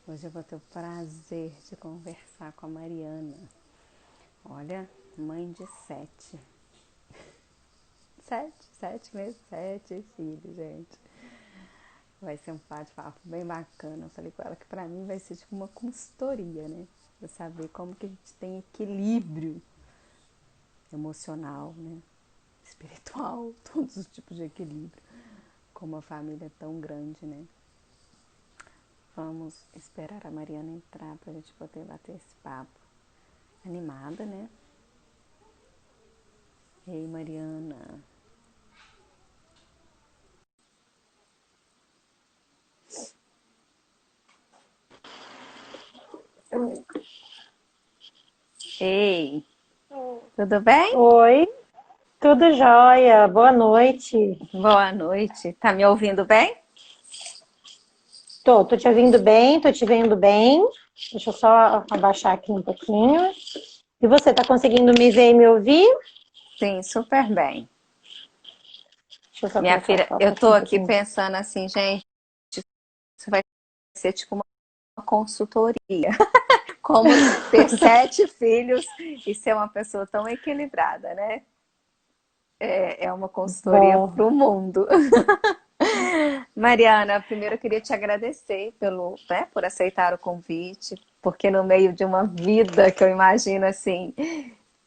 Hoje eu vou ter o prazer de conversar com a Mariana. Olha, mãe de sete. Sete meses, sete filhos, gente. Vai ser um bate-papo bem bacana. Eu falei com ela que pra mim vai ser tipo uma consultoria, né? Pra saber como que a gente tem equilíbrio emocional, né? Espiritual, todos os tipos de equilíbrio. Como a família é tão grande, né? Vamos esperar a Mariana entrar pra gente poder bater esse papo. Animada, né? Ei, Mariana. Ei, tudo bem? Oi, tudo jóia? Boa noite. Boa noite. Tá me ouvindo bem? Tô te ouvindo bem, tô te vendo bem. Deixa eu só abaixar aqui um pouquinho. E você, tá conseguindo me ver e me ouvir? Sim, super bem. Deixa eu só Minha colocar o filha, foco eu aqui tô um aqui pouquinho. pensando assim, gente, isso vai ser tipo uma consultoria. Como ter sete filhos e ser uma pessoa tão equilibrada, né? É uma consultoria Bom, pro mundo. Mariana, primeiro eu queria te agradecer por aceitar o convite, porque no meio de uma vida que eu imagino assim,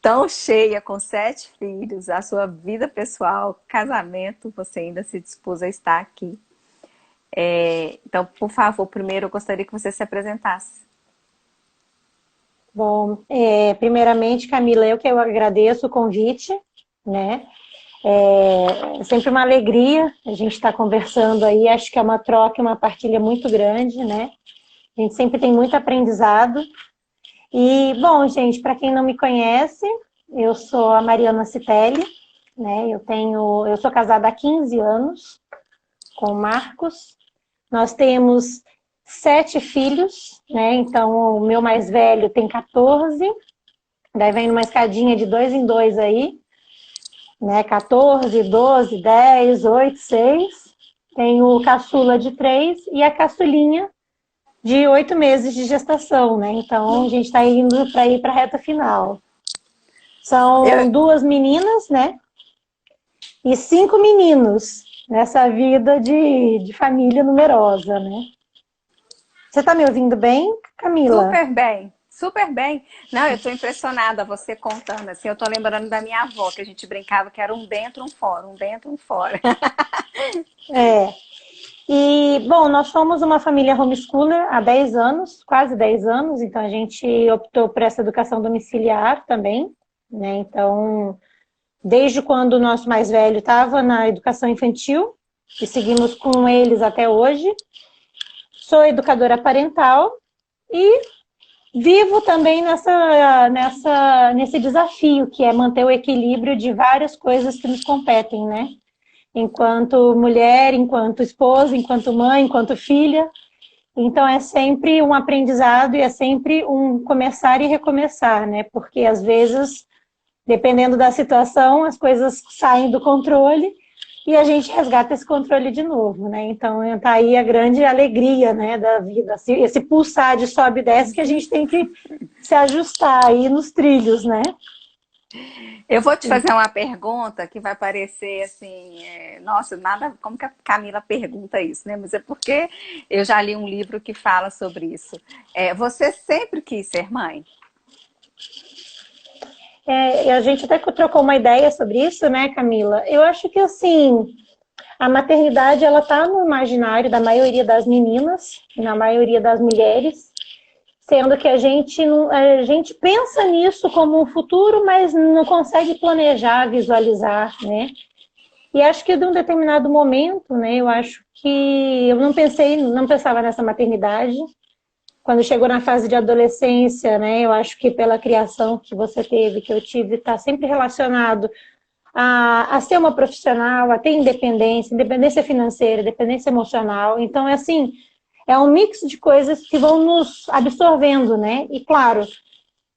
tão cheia, com sete filhos, a sua vida pessoal, casamento, você ainda se dispôs a estar aqui. Então, por favor, primeiro eu gostaria que você se apresentasse. primeiramente, Camila, eu agradeço o convite, né? É sempre uma alegria a gente estar conversando aí. Acho que é uma troca, uma partilha muito grande, né? A gente sempre tem muito aprendizado. E, bom, gente, para quem não me conhece, eu sou a Mariana Citelli, né? Eu sou casada há 15 anos com o Marcos. Nós temos 7 filhos, né? Então, o meu mais velho tem 14, daí vem numa escadinha de 2 em 2 aí, né? 14, 12, 10, 8, 6. Tem o caçula de 3 e a caçulinha de 8 meses de gestação, né? Então, a gente está indo para ir para a reta final. Eu, São 2 meninas, né? E 5 meninos nessa vida de família numerosa, né? Você tá me ouvindo bem, Camila? super bem, super bem. Não, eu tô impressionada você contando assim. Eu tô lembrando da minha avó, que a gente brincava que era um dentro, um fora, um dentro, um fora. É. E, bom, nós somos uma família homeschooler há 10 anos, quase 10 anos, então a gente optou por essa educação domiciliar também, né? Então, desde quando o nosso mais velho estava na educação infantil, e seguimos com eles até hoje. Sou educadora parental e vivo também nesse desafio, que é manter o equilíbrio de várias coisas que nos competem, né? Enquanto mulher, enquanto esposa, enquanto mãe, enquanto filha. Então é sempre um aprendizado e é sempre um começar e recomeçar, né? Porque às vezes, dependendo da situação, as coisas saem do controle e a gente resgata esse controle de novo, né? Então está aí a grande alegria, né, da vida, esse pulsar de sobe e desce que a gente tem que se ajustar aí nos trilhos, né? Eu vou te fazer uma pergunta que vai parecer assim, nossa, nada, como que a Camila pergunta isso, né? Mas é porque eu já li um livro que fala sobre isso. Você sempre quis ser mãe? E a gente até trocou uma ideia sobre isso, né, Camila? Eu acho que assim, a maternidade ela está no imaginário da maioria das meninas, na maioria das mulheres, sendo que a gente pensa nisso como um futuro, mas não consegue planejar, visualizar, né? E acho que de um determinado momento, né, eu acho que eu não pensava nessa maternidade. Quando chegou na fase de adolescência, né, eu acho que pela criação que você teve, que eu tive, está sempre relacionado a ser uma profissional, a ter independência, independência financeira, independência emocional. Então, é assim, é um mix de coisas que vão nos absorvendo, né? E claro,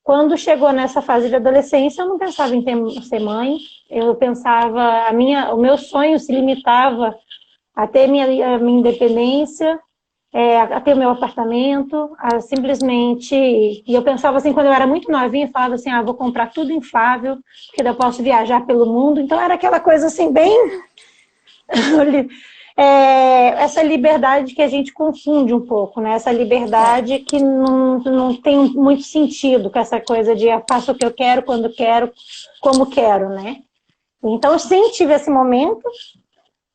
quando chegou nessa fase de adolescência, eu não pensava em ser mãe, eu pensava, o meu sonho se limitava a ter a minha independência a ter o meu apartamento, a simplesmente... E eu pensava assim, quando eu era muito novinha, eu falava assim, vou comprar tudo inflável, porque daí eu posso viajar pelo mundo. Então era aquela coisa assim, bem... essa liberdade que a gente confunde um pouco, né? Essa liberdade que não tem muito sentido com essa coisa de eu faço o que eu quero, quando quero, como quero, né? Então eu sim tive esse momento.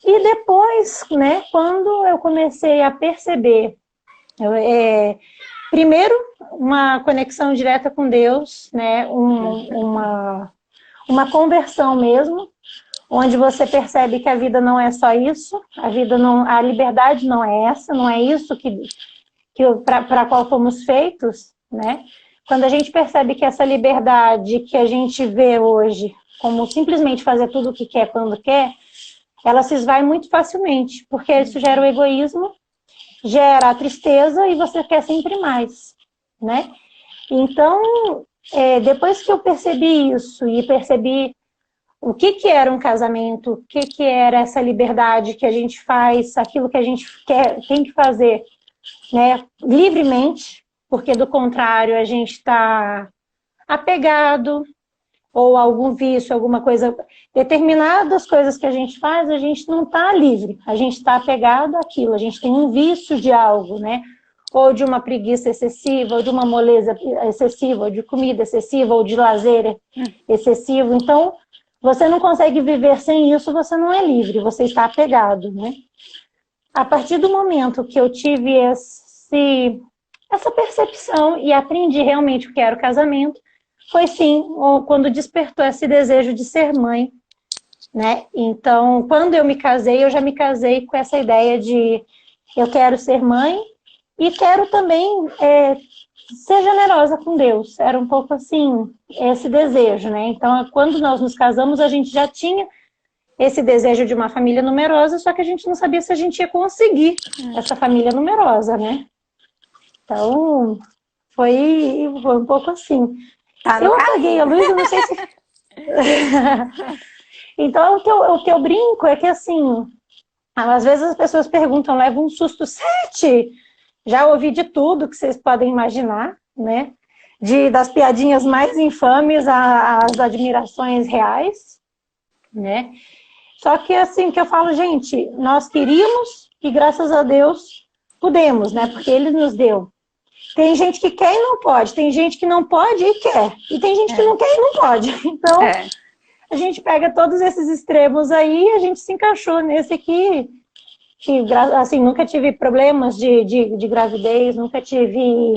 E depois, né, quando eu comecei a perceber, primeiro, uma conexão direta com Deus, né, uma conversão mesmo, onde você percebe que a vida não é só isso, a liberdade não é essa, não é isso para a qual fomos feitos, né? Quando a gente percebe que essa liberdade que a gente vê hoje, como simplesmente fazer tudo o que quer quando quer, ela se esvai muito facilmente, porque isso gera o egoísmo, gera a tristeza e você quer sempre mais, né? Então, depois que eu percebi isso e percebi o que era um casamento, o que era essa liberdade que a gente faz, aquilo que a gente tem que fazer, né, livremente, porque do contrário a gente está apegado, ou algum vício, alguma coisa, determinadas coisas que a gente faz, a gente não está livre, a gente está apegado àquilo, a gente tem um vício de algo, né? Ou de uma preguiça excessiva, ou de uma moleza excessiva, ou de comida excessiva, ou de lazer excessivo. Então, você não consegue viver sem isso, você não é livre, você está apegado, né? A partir do momento que eu tive essa percepção e aprendi realmente o que era o casamento, foi sim, quando despertou esse desejo de ser mãe, né? Então, quando eu me casei, eu já me casei com essa ideia de eu quero ser mãe e quero também ser generosa com Deus. Era um pouco assim, esse desejo, né? Então, quando nós nos casamos, a gente já tinha esse desejo de uma família numerosa, só que a gente não sabia se a gente ia conseguir essa família numerosa, né? Então, foi um pouco assim. Tá no Eu apaguei a luz, eu não sei se... Então, o que eu brinco é que, assim, às vezes as pessoas perguntam, leva um susto, 7? Já ouvi de tudo que vocês podem imaginar, né? Das piadinhas mais infames às admirações reais, né? Só que, assim, que eu falo, gente, nós queríamos e, graças a Deus, pudemos, né? Porque Ele nos deu. Tem gente que quer e não pode, tem gente que não pode e quer, e tem gente que não quer e não pode. Então, a gente pega todos esses extremos aí e a gente se encaixou nesse aqui, que assim, nunca tive problemas de gravidez, nunca tive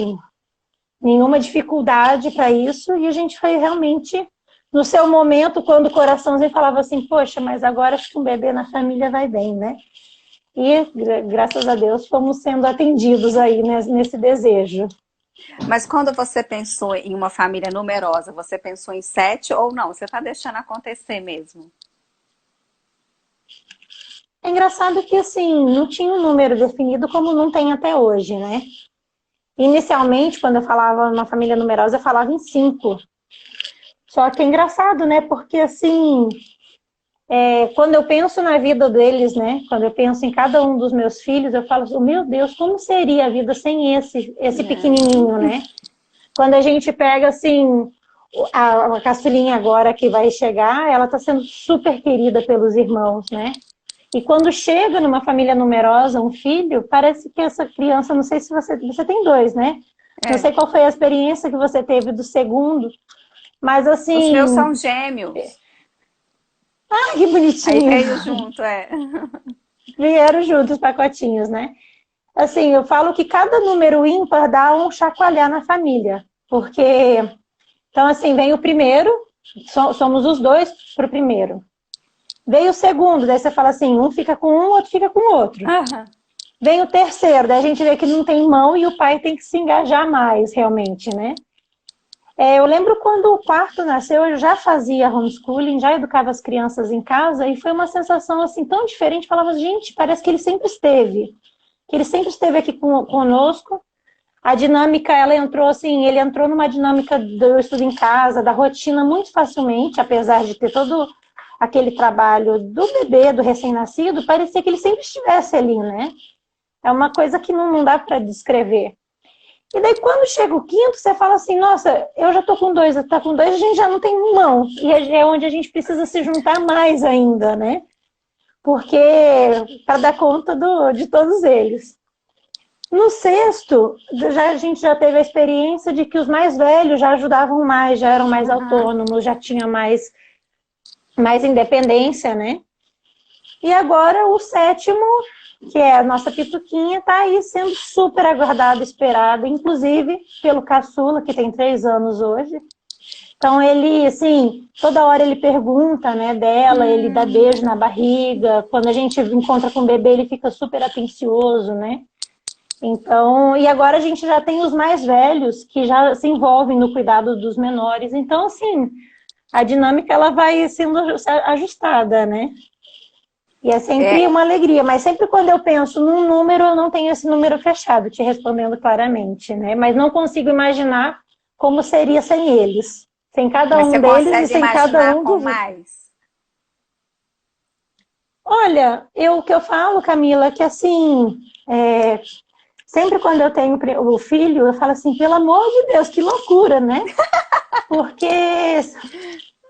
nenhuma dificuldade para isso, e a gente foi realmente, no seu momento, quando o coraçãozinho falava assim, poxa, mas agora acho que um bebê na família vai bem, né? E, graças a Deus, fomos sendo atendidos aí nesse desejo. Mas quando você pensou em uma família numerosa, você pensou em 7 ou não? Você está deixando acontecer mesmo? É engraçado que, assim, não tinha um número definido como não tem até hoje, né? Inicialmente, quando eu falava uma família numerosa, eu falava em 5. Só que é engraçado, né? Porque, assim... quando eu penso na vida deles, né? Quando eu penso em cada um dos meus filhos, eu falo assim, meu Deus, como seria a vida sem esse pequenininho, né? Quando a gente pega, assim, a caçulinha agora que vai chegar, ela está sendo super querida pelos irmãos, né? E quando chega numa família numerosa, um filho, parece que essa criança, não sei se você tem 2, né? Não sei qual foi a experiência que você teve do segundo, mas assim... Os meus são gêmeos. Ah, que bonitinho. Aí veio junto, Vieram juntos os pacotinhos, né? Assim, eu falo que cada número ímpar dá um chacoalhar na família. Porque, então assim, vem o primeiro, somos os 2 pro primeiro. Vem o segundo, daí você fala assim, um fica com um, outro fica com o outro. Uhum. Vem o terceiro, daí a gente vê que não tem mão e o pai tem que se engajar mais, realmente, né? Eu lembro quando o quarto nasceu, eu já fazia homeschooling, já educava as crianças em casa, e foi uma sensação assim tão diferente. Falava, gente, parece que ele sempre esteve. Que ele sempre esteve aqui conosco. A dinâmica, ela entrou assim, ele entrou numa dinâmica do estudo em casa, da rotina muito facilmente, apesar de ter todo aquele trabalho do bebê, do recém-nascido, parecia que ele sempre estivesse ali, né? É uma coisa que não dá para descrever. E daí, quando chega o quinto, você fala assim, nossa, eu já tô com dois, tá com dois, a gente já não tem um, não. E é onde a gente precisa se juntar mais ainda, né? Porque para dar conta de todos eles. No sexto, a gente já teve a experiência de que os mais velhos já ajudavam mais, já eram mais autônomos, já tinha mais independência, né? E agora o sétimo, que é a nossa Pituquinha, está aí sendo super aguardado, esperado, inclusive pelo caçula, que tem 3 anos hoje. Então ele, assim, toda hora ele pergunta, né, dela, ele dá beijo na barriga. Quando a gente encontra com o bebê, ele fica super atencioso, né? Então, e agora a gente já tem os mais velhos que já se envolvem no cuidado dos menores. Então, assim, a dinâmica ela vai sendo ajustada, né? E é sempre uma alegria, mas sempre quando eu penso num número, eu não tenho esse número fechado, te respondendo claramente, né? Mas não consigo imaginar como seria sem eles. Sem cada Mas um você deles e consegue sem cada imaginar um com dos... mais? Olha, o que eu falo, Camila, que assim, sempre quando eu tenho o filho, eu falo assim, pelo amor de Deus, que loucura, né? Porque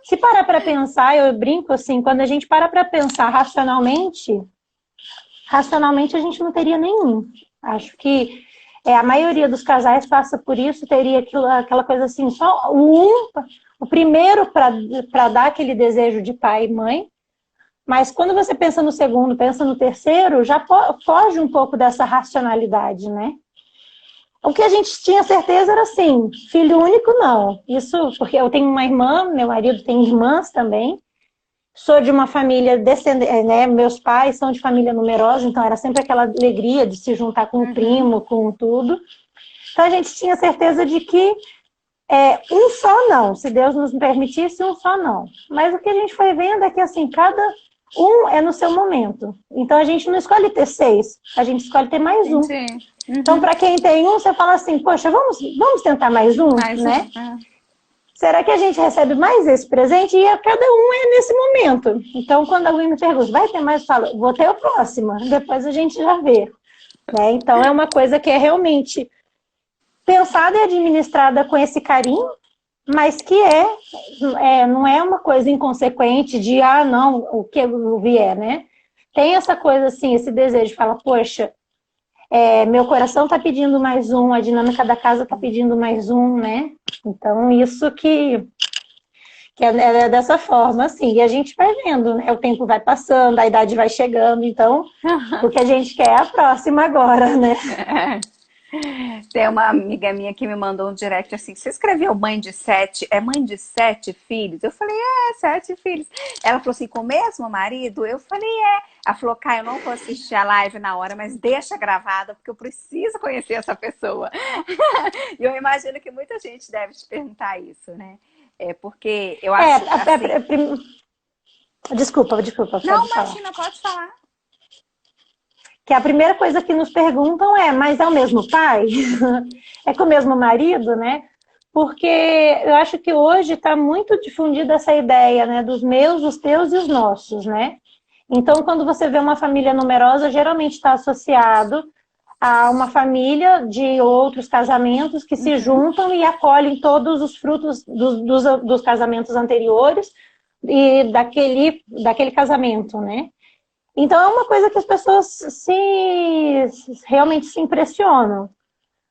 se parar para pensar, eu brinco assim, quando a gente para pensar racionalmente a gente não teria nenhum. Acho que a maioria dos casais passa por isso, teria aquela coisa assim, só o primeiro para dar aquele desejo de pai e mãe, mas quando você pensa no segundo, pensa no terceiro, já foge um pouco dessa racionalidade, né? O que a gente tinha certeza era assim, filho único não. Isso porque eu tenho uma irmã, meu marido tem irmãs também. Sou de uma família descendente, né? Meus pais são de família numerosa, então era sempre aquela alegria de se juntar com o primo, com tudo. Então a gente tinha certeza de que um só não, se Deus nos permitisse, um só não. Mas o que a gente foi vendo é que assim, cada um é no seu momento. Então a gente não escolhe ter 6, a gente escolhe ter mais um. Entendi. Então, para quem tem um, você fala assim, poxa, vamos tentar mais um, Mais né? um. Será que a gente recebe mais esse presente? E cada um é nesse momento. Então, quando alguém me pergunta, vai ter mais? Eu falo, vou ter o próximo. Depois a gente já vê. Né? Então, é uma coisa que é realmente pensada e administrada com esse carinho, mas que não é uma coisa inconsequente de, não, o que vier, né? Tem essa coisa assim, esse desejo de falar, poxa, meu coração está pedindo mais um, a dinâmica da casa está pedindo mais um, né? Então, isso que é dessa forma, assim. E a gente vai vendo, né? O tempo vai passando, a idade vai chegando, então o que a gente quer é a próxima agora, né? Tem uma amiga minha que me mandou um direct assim, você escreveu mãe de 7, é mãe de 7 filhos? Eu falei, 7 filhos. Ela falou assim, com o mesmo marido? Eu falei, Ela falou, Kai, eu não vou assistir a live na hora, mas deixa gravada, porque eu preciso conhecer essa pessoa. E eu imagino que muita gente deve te perguntar isso, né? Porque eu acho assim... Desculpa, Não, pode falar. imagina, pode falar. Que a primeira coisa que nos perguntam mas é o mesmo pai? É com o mesmo marido, né? Porque eu acho que hoje está muito difundida essa ideia, né? Dos meus, os teus e os nossos, né? Então, quando você vê uma família numerosa, geralmente está associado a uma família de outros casamentos que se juntam e acolhem todos os frutos dos casamentos anteriores e daquele casamento, né? Então é uma coisa que as pessoas realmente se impressionam.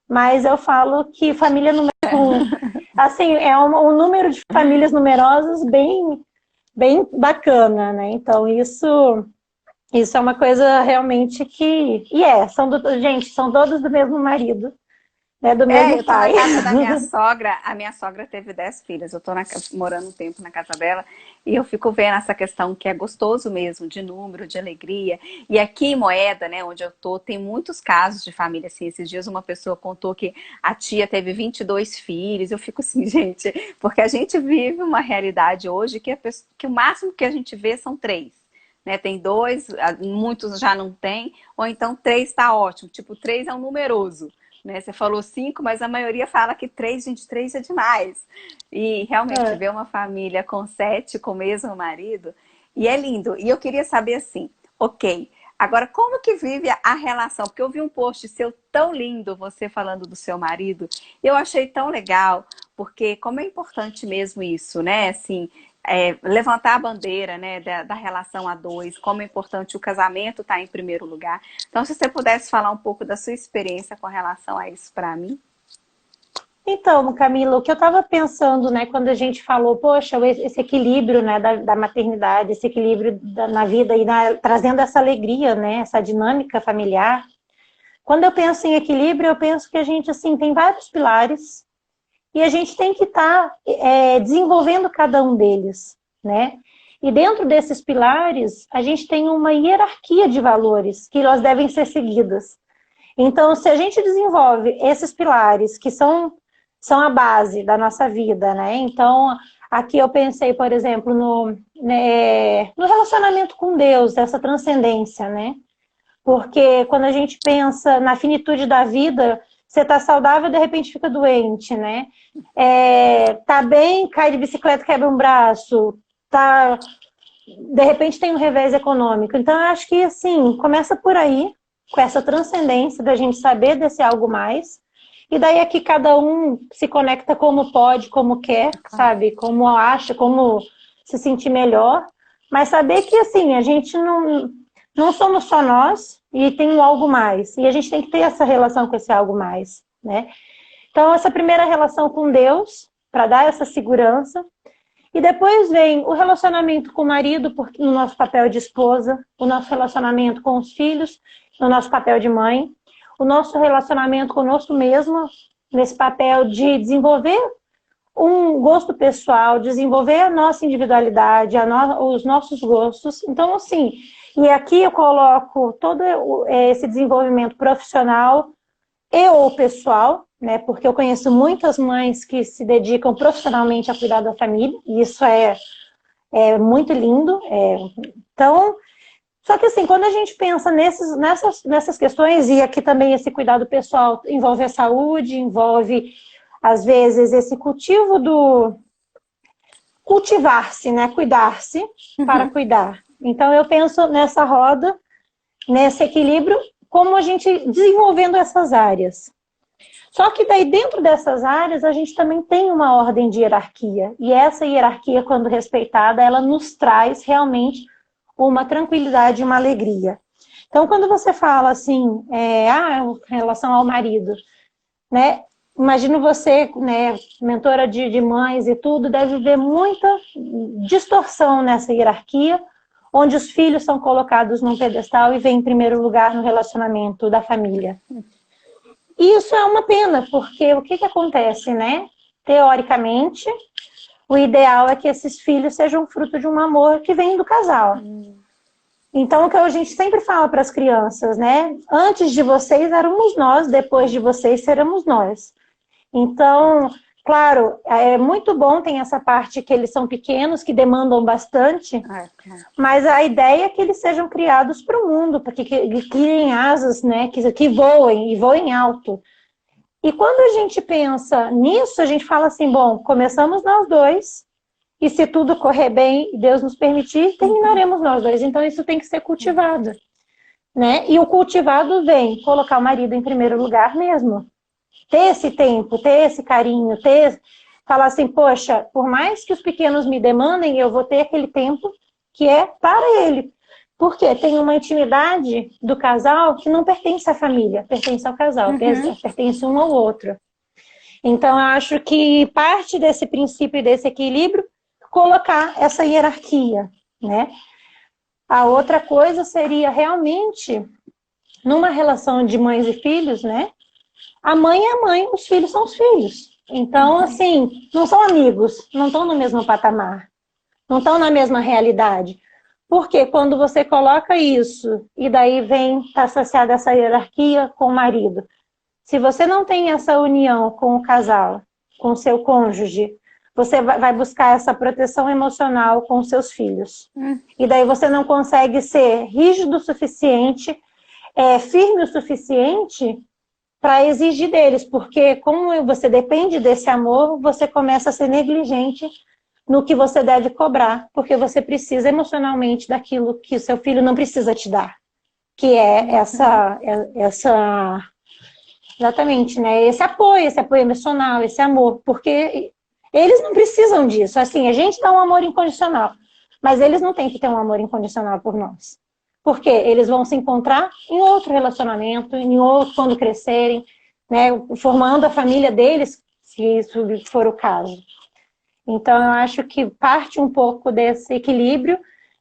Mas eu falo que família numerosa, assim, é um número de famílias numerosas bem, bem bacana, né? Então isso é uma coisa realmente que... gente, são todos do mesmo marido. Né, do mesmo Eu tô pai. na casa da minha sogra. A minha sogra teve 10 filhas. Eu tô morando um tempo na casa dela e eu fico vendo essa questão que é gostoso mesmo, de número, de alegria. E aqui em Moeda, né, onde eu tô, tem muitos casos de família assim. Esses dias uma pessoa contou que a tia teve 22 filhos. Eu fico assim, gente, porque a gente vive uma realidade hoje que o máximo que a gente vê são 3. Né, tem 2, muitos já não tem, ou então 3 está ótimo. Tipo, 3 é um numeroso. Né? Você falou 5, mas a maioria fala que 3, gente, 3 é demais. E realmente ver uma família com 7, com o mesmo marido, e é lindo. E eu queria saber assim, ok, Agora, como que vive a relação? Porque eu vi um post seu tão lindo, você falando do seu marido, eu achei tão legal, porque como é importante mesmo isso, né? Assim, levantar a bandeira, né, da relação a dois, como é importante o casamento estar em primeiro lugar. Então, se você pudesse falar um pouco da sua experiência com relação a isso para mim. Então, Camila, o que eu estava pensando, né, quando a gente falou, poxa, esse equilíbrio, né, da maternidade, esse equilíbrio na vida e trazendo essa alegria, né, essa dinâmica familiar. Quando eu penso em equilíbrio, eu penso que a gente, assim, tem vários pilares e a gente tem que estar desenvolvendo cada um deles, né? E dentro desses pilares, a gente tem uma hierarquia de valores que elas devem ser seguidas. Então, se a gente desenvolve esses pilares que são a base da nossa vida, né? Então, aqui eu pensei, por exemplo, no relacionamento com Deus, essa transcendência, né? Porque quando a gente pensa na finitude da vida, você tá saudável, de repente fica doente, né? Tá bem, cai de bicicleta, quebra um braço, de repente tem um revés econômico. Então, eu acho que, assim, começa por aí, com essa transcendência da gente saber desse algo mais. E daí aqui cada um se conecta como pode, como quer, sabe? Como acha, como se sentir melhor. Mas saber que, assim, a gente não somos só nós e tem um algo mais. E a gente tem que ter essa relação com esse algo mais, né? Então, essa primeira relação com Deus, para dar essa segurança. E depois vem o relacionamento com o marido, no nosso papel de esposa, o nosso relacionamento com os filhos, no nosso papel de mãe, o nosso relacionamento conosco mesmo, nesse papel de desenvolver um gosto pessoal, desenvolver a nossa individualidade, os nossos gostos. Então, assim, e aqui eu coloco todo esse desenvolvimento profissional e ou pessoal, né? Porque eu conheço muitas mães que se dedicam profissionalmente a cuidar da família, e isso é muito lindo. Então, só que assim, quando a gente pensa nessas questões, e aqui também esse cuidado pessoal envolve a saúde, envolve, às vezes, esse cultivo do cultivar-se, né? Cuidar-se para cuidar. Então, eu penso nessa roda, nesse equilíbrio, como a gente desenvolvendo essas áreas. Só que daí, dentro dessas áreas, a gente também tem uma ordem de hierarquia. E essa hierarquia, quando respeitada, ela nos traz realmente uma tranquilidade e uma alegria. Então, quando você fala assim, em relação ao marido, né? Imagino você, né, mentora de mães e tudo, deve ver muita distorção nessa hierarquia, onde os filhos são colocados num pedestal e vêm em primeiro lugar no relacionamento da família. E isso é uma pena, porque o que acontece, né? Teoricamente, o ideal é que esses filhos sejam fruto de um amor que vem do casal. Então, o que a gente sempre fala para as crianças, né? Antes de vocês éramos nós, depois de vocês seremos nós. Então, claro, é muito bom, tem essa parte que eles são pequenos, que demandam bastante, mas a ideia é que eles sejam criados para o mundo, para que criem asas, né? Que voem, e voem alto. E quando a gente pensa nisso, a gente fala assim, bom, começamos nós dois, e se tudo correr bem e Deus nos permitir, terminaremos nós dois. Então isso tem que ser cultivado, né? E o cultivado vem colocar o marido em primeiro lugar mesmo. Ter esse tempo, ter esse carinho, falar assim, poxa, por mais que os pequenos me demandem, eu vou ter aquele tempo que é para ele. Porque tem uma intimidade do casal que não pertence à família, pertence ao casal, pertence um ao outro. Então, eu acho que parte desse princípio e desse equilíbrio colocar essa hierarquia, né? A outra coisa seria realmente, numa relação de mães e filhos, né? A mãe é a mãe, os filhos são os filhos. Então, assim, não são amigos, não estão no mesmo patamar, não estão na mesma realidade. Porque quando você coloca isso, e daí está associada essa hierarquia com o marido, se você não tem essa união com o casal, com o seu cônjuge, você vai buscar essa proteção emocional com os seus filhos. E daí você não consegue ser rígido o suficiente, firme o suficiente para exigir deles, porque como você depende desse amor, você começa a ser negligente no que você deve cobrar, porque você precisa emocionalmente daquilo que o seu filho não precisa te dar. que é essa exatamente, né? Esse apoio emocional, esse amor, porque eles não precisam disso. Assim, a gente dá um amor incondicional, mas eles não têm que ter um amor incondicional por nós. Porque eles vão se encontrar em outro relacionamento, em outro quando crescerem, né? Formando a família deles, se isso for o caso. Então, eu acho que parte um pouco desse equilíbrio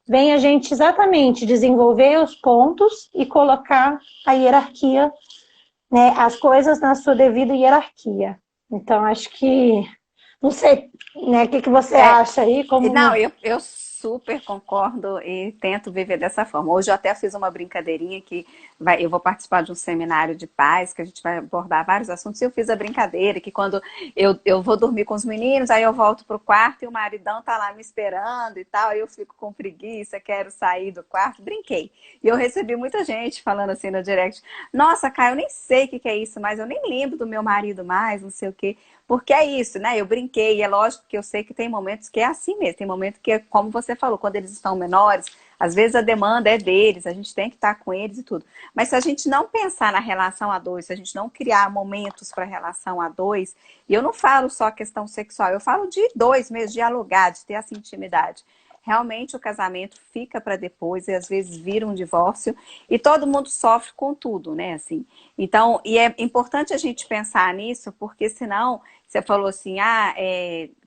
vem a gente exatamente desenvolver os pontos e colocar a hierarquia, né, as coisas na sua devida hierarquia. Então, acho que, não sei, né, o que você É, acha aí, como não, uma... eu super concordo e tento viver dessa forma. Hoje eu até fiz uma brincadeirinha que eu vou participar de um seminário de paz, que a gente vai abordar vários assuntos, e eu fiz a brincadeira que quando eu vou dormir com os meninos, aí eu volto pro quarto e o maridão tá lá me esperando e tal, aí eu fico com preguiça, quero sair do quarto, brinquei. E eu recebi muita gente falando assim no direct, nossa, Caio, eu nem sei o que que é isso, mas eu nem lembro do meu marido mais, não sei o quê. Porque é isso, né? Eu brinquei, e é lógico que eu sei que tem momentos que é assim mesmo, tem momentos que, como você falou, quando eles estão menores, às vezes a demanda é deles, a gente tem que estar com eles e tudo. Mas se a gente não pensar na relação a dois, se a gente não criar momentos para a relação a dois, e eu não falo só questão sexual, eu falo de dois mesmo, dialogar, de ter essa intimidade. Realmente o casamento fica para depois e às vezes vira um divórcio e todo mundo sofre com tudo, né? Assim. Então, e é importante a gente pensar nisso, porque senão você falou assim,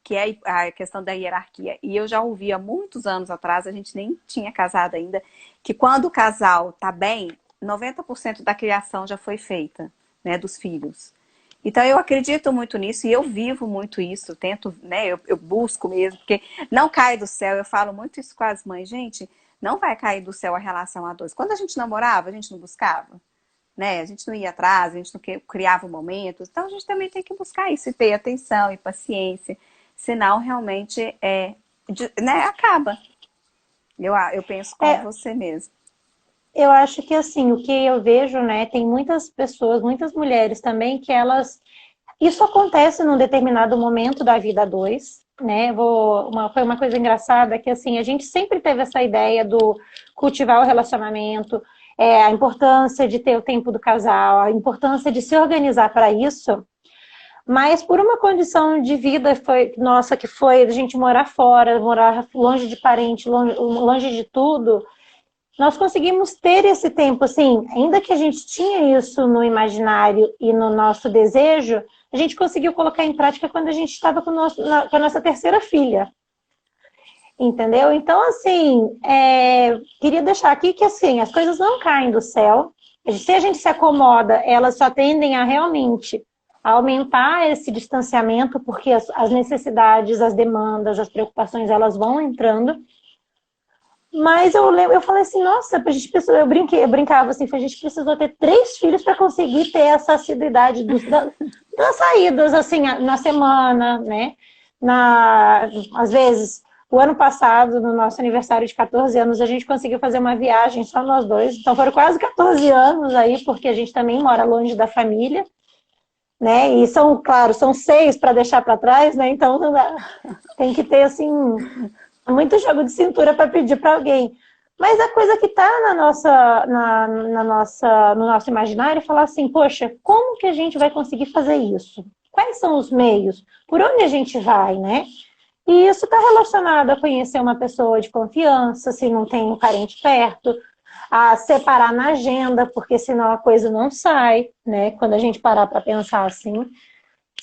que é a questão da hierarquia. E eu já ouvi há muitos anos atrás, a gente nem tinha casado ainda, que quando o casal tá bem, 90% da criação já foi feita, né, dos filhos. Então eu acredito muito nisso e eu vivo muito isso, tento, né, eu busco mesmo, porque não cai do céu, eu falo muito isso com as mães, gente, não vai cair do céu a relação a dois. Quando a gente namorava, a gente não buscava, né? A gente não ia atrás, a gente não criava momentos. Então a gente também tem que buscar isso e ter atenção e paciência. Senão realmente né, acaba. Eu penso como É, você mesmo. eu acho que assim, o que eu vejo, né, tem muitas pessoas, muitas mulheres também, que elas... Isso acontece num determinado momento da vida a dois, né? Foi uma coisa engraçada que, assim, a gente sempre teve essa ideia do cultivar o relacionamento, a importância de ter o tempo do casal, a importância de se organizar para isso, mas por uma condição de vida nossa, que foi a gente morar fora, morar longe de parente, longe de tudo, nós conseguimos ter esse tempo, assim, ainda que a gente tinha isso no imaginário e no nosso desejo, a gente conseguiu colocar em prática quando a gente estava com a nossa terceira filha, entendeu? Então, assim, queria deixar aqui que, assim, as coisas não caem do céu, se a gente se acomoda, elas só tendem a realmente aumentar esse distanciamento, porque as necessidades, as demandas, as preocupações, elas vão entrando. Mas eu falei assim, nossa, a gente precisou, eu brincava assim, a gente precisou ter 3 filhos para conseguir ter essa assiduidade das saídas, assim, na semana, né? Às vezes, o ano passado, no nosso aniversário de 14 anos, a gente conseguiu fazer uma viagem só nós dois. Então foram quase 14 anos aí, porque a gente também mora longe da família, né? E claro, são 6 para deixar para trás, né? Então tem que ter, assim, muito jogo de cintura para pedir para alguém. Mas a coisa que está no nosso imaginário é falar assim, poxa, como que a gente vai conseguir fazer isso? Quais são os meios? Por onde a gente vai, né? E isso está relacionado a conhecer uma pessoa de confiança, se não tem um parente perto, a separar na agenda, porque senão a coisa não sai, né? Quando a gente parar para pensar assim.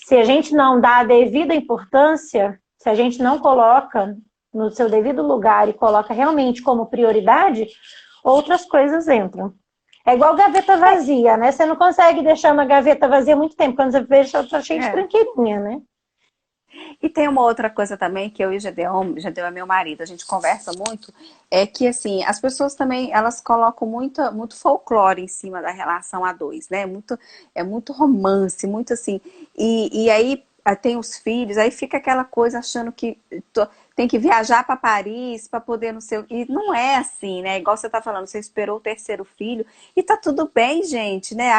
Se a gente não dá a devida importância, se a gente não coloca no seu devido lugar e coloca realmente como prioridade, outras coisas entram. É igual gaveta vazia, né? Você não consegue deixar uma gaveta vazia muito tempo, quando você vê, ela tá cheia de É. tranqueirinha, né? E tem uma outra coisa também que eu e já deu a meu marido, a gente conversa muito, é que assim, as pessoas também, elas colocam muito folclore em cima da relação a dois, né? É muito romance, muito assim. E aí tem os filhos, aí fica aquela coisa achando que tem que viajar para Paris para poder não sei. E não é assim, né? Igual você tá falando, você esperou o terceiro filho e tá tudo bem, gente, né?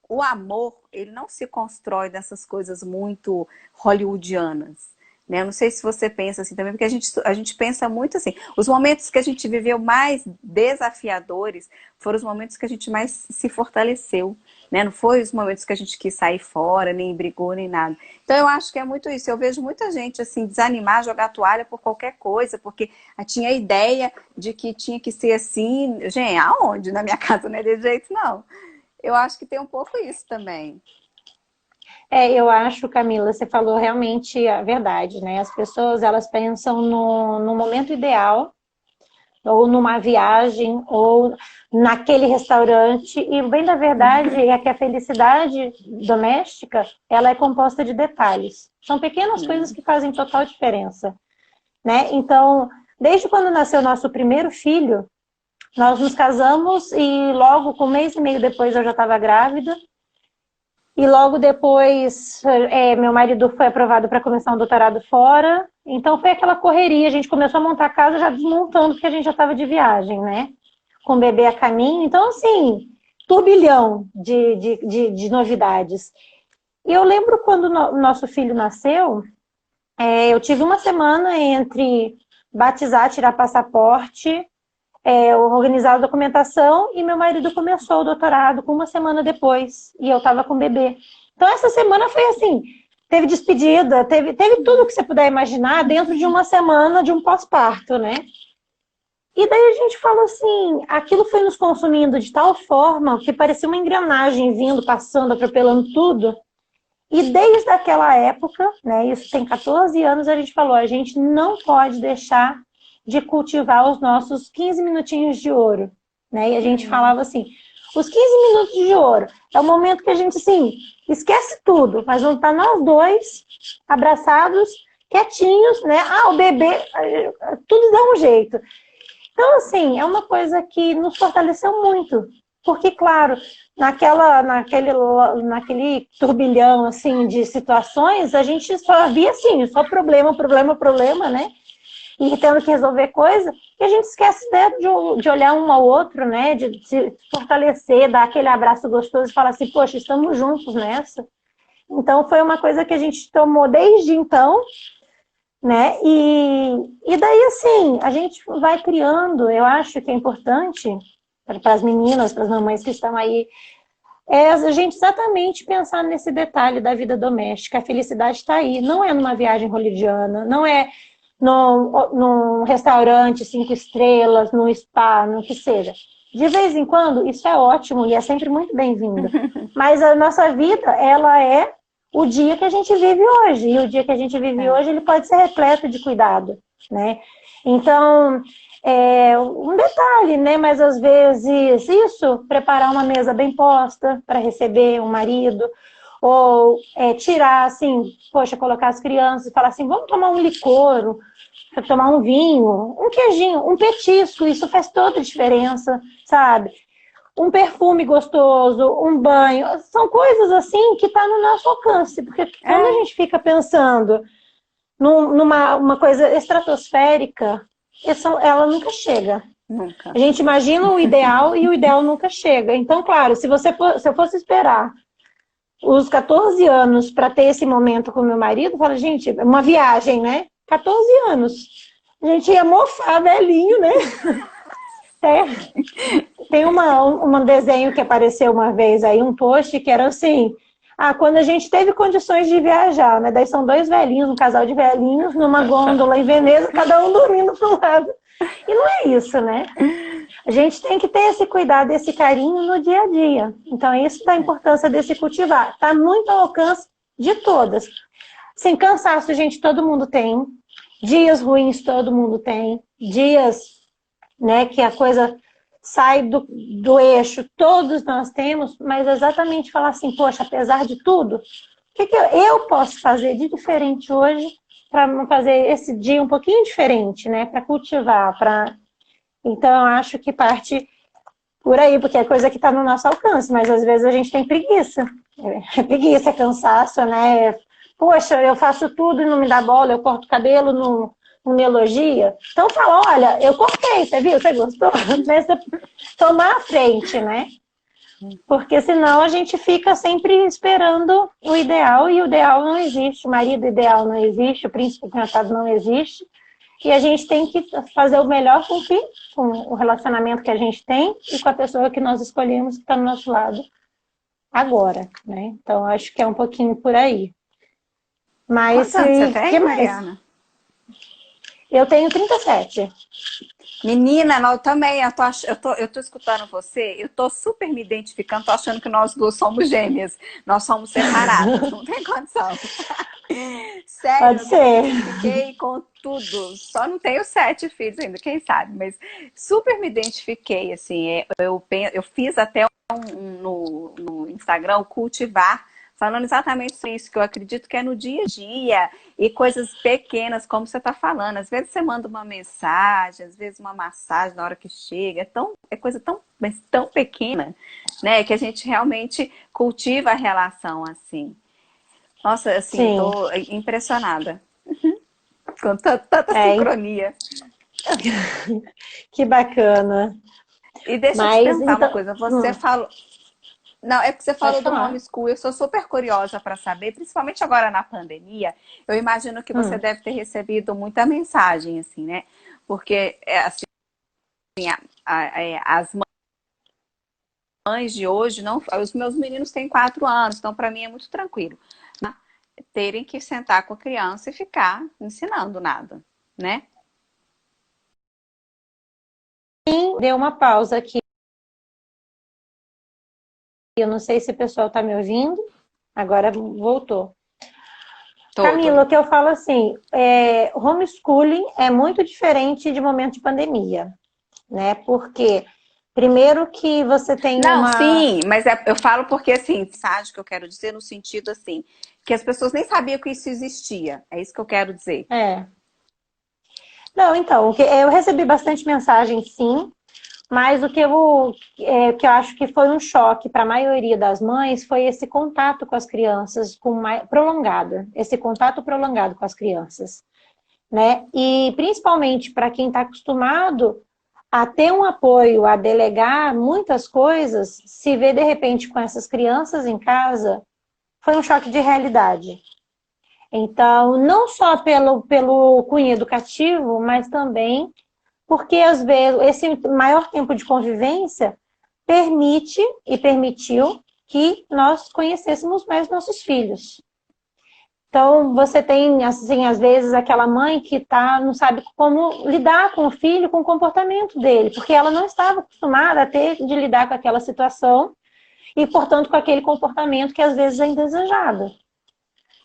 O amor, ele não se constrói dessas coisas muito hollywoodianas. né? Eu não sei se você pensa assim também, porque a gente pensa muito assim. Os momentos que a gente viveu mais desafiadores foram os momentos que a gente mais se fortaleceu, né? Não foi os momentos que a gente quis sair fora, nem brigou, nem nada. Então eu acho que é muito isso. Eu vejo muita gente assim desanimar, jogar toalha por qualquer coisa, porque tinha a ideia de que tinha que ser assim. Gente, aonde? Na minha casa não é desse jeito, não. Eu acho que tem um pouco isso também. Eu acho, Camila, você falou realmente a verdade, né? As pessoas, elas pensam no momento ideal, ou numa viagem, ou naquele restaurante, e bem da verdade é que a felicidade doméstica, ela é composta de detalhes. São pequenas coisas que fazem total diferença, né? Então, desde quando nasceu nosso primeiro filho, nós nos casamos e logo, com um mês e meio depois, eu já estava grávida. E logo depois, meu marido foi aprovado para começar um doutorado fora. Então foi aquela correria. A gente começou a montar a casa já desmontando, porque a gente já estava de viagem, né? Com o bebê a caminho. Então, assim, turbilhão de novidades. E eu lembro quando o nosso filho nasceu, eu tive uma semana entre batizar, tirar passaporte, organizar a documentação, e meu marido começou o doutorado com uma semana depois, e eu estava com o bebê. Então essa semana foi assim, teve despedida, teve tudo que você puder imaginar dentro de uma semana de um pós-parto, né? E daí a gente falou assim, aquilo foi nos consumindo de tal forma que parecia uma engrenagem vindo, passando, atropelando tudo. E desde aquela época, né, isso tem 14 anos, a gente falou, a gente não pode deixar de cultivar os nossos 15 minutinhos de ouro, né? E a gente falava assim, os 15 minutos de ouro é o momento que a gente, assim, esquece tudo, mas vamos estar nós dois, abraçados, quietinhos, né? O bebê, tudo dá um jeito. Então, assim, é uma coisa que nos fortaleceu muito, porque, claro, naquele turbilhão, assim, de situações, a gente só via, assim, só problema, problema, problema, né? E tendo que resolver coisa, e a gente esquece, né, de olhar um ao outro, né, de se fortalecer, dar aquele abraço gostoso e falar assim, poxa, estamos juntos nessa. Então, foi uma coisa que a gente tomou desde então, né, e daí, assim, a gente vai criando, eu acho que é importante para as meninas, para as mamães que estão aí, a gente exatamente pensar nesse detalhe da vida doméstica. A felicidade está aí, não é numa viagem hollywoodiana, não é num restaurante 5 estrelas, num spa, no que seja. De vez em quando, isso é ótimo e é sempre muito bem-vindo. Mas a nossa vida, ela é o dia que a gente vive hoje. E o dia que a gente vive hoje, ele pode ser repleto de cuidado, né? Então, um detalhe, né? Mas às vezes isso, preparar uma mesa bem posta para receber um marido, ou tirar, assim, poxa, colocar as crianças e falar assim, vamos tomar um licor, tomar um vinho, um queijinho, um petisco, isso faz toda a diferença, sabe? Um perfume gostoso, um banho, são coisas assim que tá no nosso alcance, porque quando a gente fica pensando numa uma coisa estratosférica, ela nunca chega. Nunca. A gente imagina o ideal e o ideal nunca chega. Então, claro, se eu fosse esperar os 14 anos para ter esse momento com meu marido, fala, gente, uma viagem, né? 14 anos. A gente ia mofar velhinho, né? Tem um desenho que apareceu uma vez aí, um post, que era assim, quando a gente teve condições de viajar, né? Daí são dois velhinhos, um casal de velhinhos, numa gôndola em Veneza, cada um dormindo para um lado. E não é isso, né? A gente tem que ter esse cuidado, esse carinho no dia a dia. Então, é isso da importância desse cultivar. Está muito ao alcance de todas. Sem cansaço, gente, todo mundo tem. Dias ruins, todo mundo tem. Dias, né, que a coisa sai do eixo, todos nós temos. Mas exatamente falar assim, poxa, apesar de tudo, o que eu posso fazer de diferente hoje para fazer esse dia um pouquinho diferente, né? Para cultivar, Então, eu acho que parte por aí, porque é coisa que está no nosso alcance, mas às vezes a gente tem preguiça. Preguiça, cansaço, né? Poxa, eu faço tudo e não me dá bola, eu corto o cabelo, não me elogia. Então fala, olha, eu cortei, você viu? Você gostou? Tomar a frente, né? Porque senão a gente fica sempre esperando o ideal, e o ideal não existe, o marido ideal não existe, o príncipe encantado não existe. E a gente tem que fazer o melhor com o relacionamento que a gente tem e com a pessoa que nós escolhemos que está do nosso lado agora, né? Então, acho que é um pouquinho por aí. Quantos Mas, anos você que tem, mais? Mariana? Eu tenho 37. Menina, eu também, eu tô escutando você, eu tô super me identificando, tô achando que nós duas somos gêmeas, nós somos separadas, não tem condição. Sério, Pode eu me ser. identifiquei com tudo, só não tenho 7 filhos ainda, quem sabe, mas super me identifiquei, assim, eu fiz até no Instagram o cultivar, falando exatamente sobre isso, que eu acredito que é no dia a dia e coisas pequenas, como você está falando. Às vezes você manda uma mensagem, às vezes uma massagem na hora que chega, é coisa tão, mas tão pequena, né, que a gente realmente cultiva a relação assim. Nossa, assim, Sim. tô impressionada com tanta É, sincronia. que bacana. E deixa eu te Mas, perguntar uma então... coisa, você falou. Não, é porque você pode falou do falar. homeschool, eu sou super curiosa para saber, principalmente agora na pandemia, eu imagino que você deve ter recebido muita mensagem, assim, né? Porque, assim, as mães de hoje, não, os meus meninos têm 4 anos, então para mim é muito tranquilo, né? Terem que sentar com a criança e ficar ensinando nada, né? Deu uma pausa aqui. Eu não sei se o pessoal está me ouvindo. Agora voltou. Tô Camila, o indo. que eu falo assim, homeschooling é muito diferente de momento de pandemia, né? Porque, primeiro que você tem Não, uma... sim, mas eu falo porque, assim, sabe o que eu quero dizer no sentido, assim, que as pessoas nem sabiam que isso existia, é isso que eu quero dizer. É. Não, então, eu recebi bastante mensagem, sim, mas que eu acho que foi um choque para a maioria das mães foi esse contato com as crianças prolongado, esse contato prolongado com as crianças, né? E principalmente para quem está acostumado a ter um apoio, a delegar muitas coisas, se vê de repente com essas crianças em casa, foi um choque de realidade. Então, não só pelo cunho educativo, mas também porque, às vezes, esse maior tempo de convivência permite e permitiu que nós conhecêssemos mais nossos filhos. Então, você tem, assim, às vezes, aquela mãe que não sabe como lidar com o filho, com o comportamento dele, porque ela não estava acostumada a ter de lidar com aquela situação e, portanto, com aquele comportamento que às vezes é indesejado,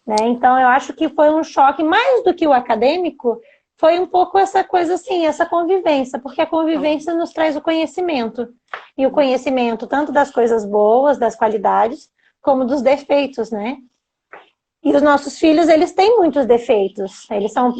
né? Então, eu acho que foi um choque, mais do que o acadêmico, foi um pouco essa coisa assim, essa convivência, porque a convivência nos traz o conhecimento. E o conhecimento tanto das coisas boas, das qualidades, como dos defeitos, né? E os nossos filhos, eles têm muitos defeitos. Eles são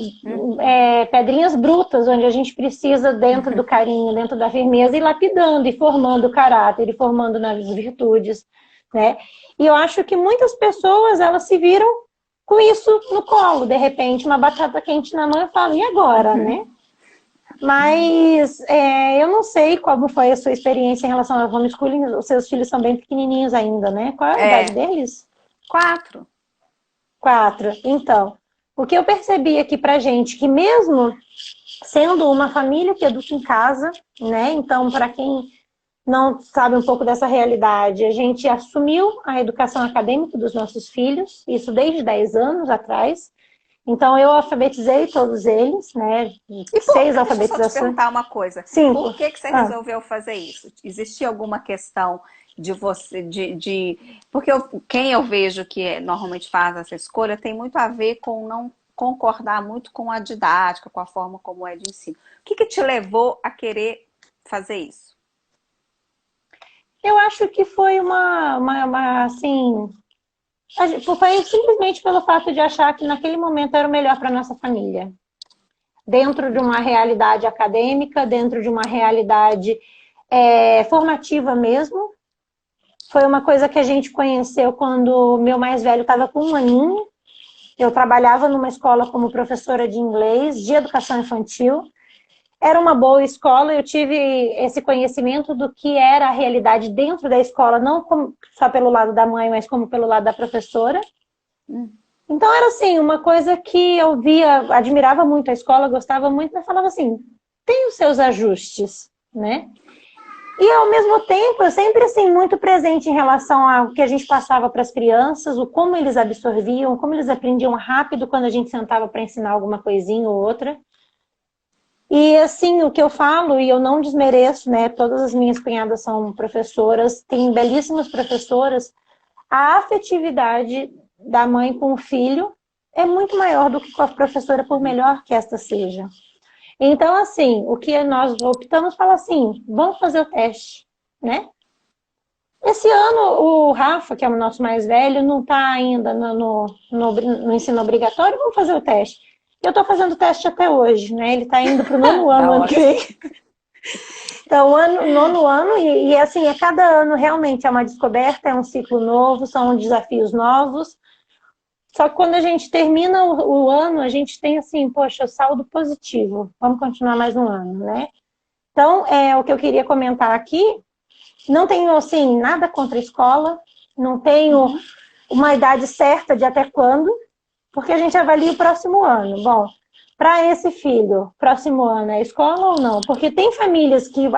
pedrinhas brutas, onde a gente precisa, dentro do carinho, dentro da firmeza, ir lapidando, e formando o caráter, e formando nas virtudes, né? E eu acho que muitas pessoas, elas se viram com isso no colo, de repente, uma batata quente na mão, eu falo, e agora, né? Mas eu não sei como foi a sua experiência em relação ao homeschooling. Os seus filhos são bem pequenininhos ainda, né? Qual é a idade É, deles? 4. 4. Então, o que eu percebi aqui pra gente, que mesmo sendo uma família que educa em casa, né? Então, para quem não sabe um pouco dessa realidade, a gente assumiu a educação acadêmica dos nossos filhos, isso desde 10 anos atrás. Então, eu alfabetizei todos eles, né? Deixa eu só te 6 alfabetizações. perguntar uma coisa. 5. Por que você resolveu fazer isso? Existia alguma questão de você, porque quem eu vejo que normalmente faz essa escolha tem muito a ver com não concordar muito com a didática, com a forma como é de ensino. O que te levou a querer fazer isso? Eu acho que foi assim... Foi simplesmente pelo fato de achar que naquele momento era o melhor para nossa família. Dentro de uma realidade acadêmica, dentro de uma realidade formativa mesmo. Foi uma coisa que a gente conheceu quando o meu mais velho estava com 1 aninho. Eu trabalhava numa escola como professora de inglês, de educação infantil. Era uma boa escola, eu tive esse conhecimento do que era a realidade dentro da escola, não só pelo lado da mãe, mas como pelo lado da professora. Então era assim, uma coisa que eu via, admirava muito a escola, gostava muito, mas falava assim, tem os seus ajustes, né? E ao mesmo tempo, eu sempre assim, muito presente em relação ao que a gente passava para as crianças, o como eles absorviam, como eles aprendiam rápido quando a gente sentava para ensinar alguma coisinha ou outra. E assim, o que eu falo, e eu não desmereço, né? Todas as minhas cunhadas são professoras, tem belíssimas professoras. A afetividade da mãe com o filho é muito maior do que com a professora, por melhor que esta seja. Então, assim, o que nós optamos, fala assim, vamos fazer o teste, né? Esse ano, o Rafa, que é o nosso mais velho, não está ainda no ensino obrigatório, vamos fazer o teste. Eu estou fazendo o teste até hoje, né? Ele está indo para o nono ano, ano que vem. Então, nono ano, e assim, a cada ano realmente é uma descoberta, é um ciclo novo, são desafios novos. Só que quando a gente termina o ano, a gente tem assim, poxa, saldo positivo. Vamos continuar mais um ano, né? Então, o que eu queria comentar aqui, não tenho, assim, nada contra a escola, não tenho uma idade certa de até quando, porque a gente avalia o próximo ano. Bom, para esse filho, próximo ano é escola ou não? Porque tem famílias que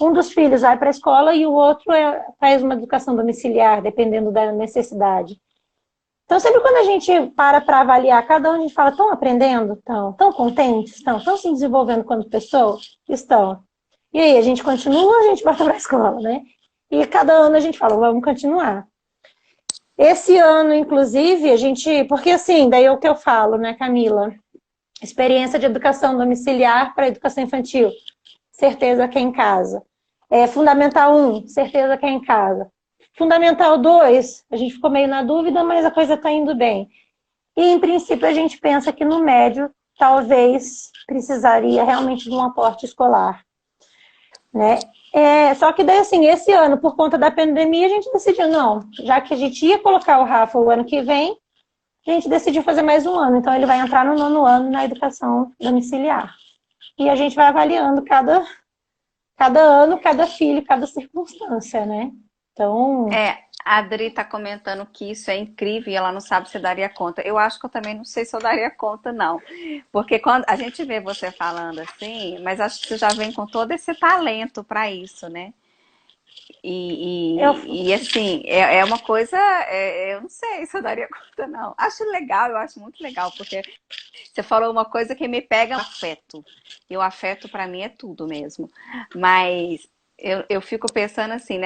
um dos filhos vai para a escola e o outro faz uma educação domiciliar, dependendo da necessidade. Então, sempre quando a gente para avaliar, cada um a gente fala, estão aprendendo? Estão contentes? Estão se desenvolvendo quando pessoa? Estão. E aí, a gente continua ou a gente volta para a escola, né? E cada ano a gente fala, vamos continuar. Esse ano, inclusive, a gente... Porque assim, daí é o que eu falo, né, Camila? Experiência de educação domiciliar para educação infantil. Certeza que é em casa. Fundamental 1, certeza que é em casa. Fundamental 2, a gente ficou meio na dúvida, mas a coisa está indo bem. E, em princípio, a gente pensa que no médio, talvez precisaria realmente de um aporte escolar, né? Só que daí, assim, esse ano, por conta da pandemia, a gente decidiu, não, já que a gente ia colocar o Rafa o ano que vem, a gente decidiu fazer mais um ano. Então, ele vai entrar no nono ano na educação domiciliar. E a gente vai avaliando cada ano, cada filho, cada circunstância, né? Então... A Adri tá comentando que isso é incrível e ela não sabe se daria conta. Eu acho que eu também não sei se eu daria conta, não. Porque quando a gente vê você falando assim, mas acho que você já vem com todo esse talento para isso, né? E assim, é uma coisa, eu não sei se eu daria conta, não. Acho legal, eu acho muito legal, porque você falou uma coisa que me pega, afeto. E o afeto para mim é tudo mesmo. Mas eu fico pensando assim,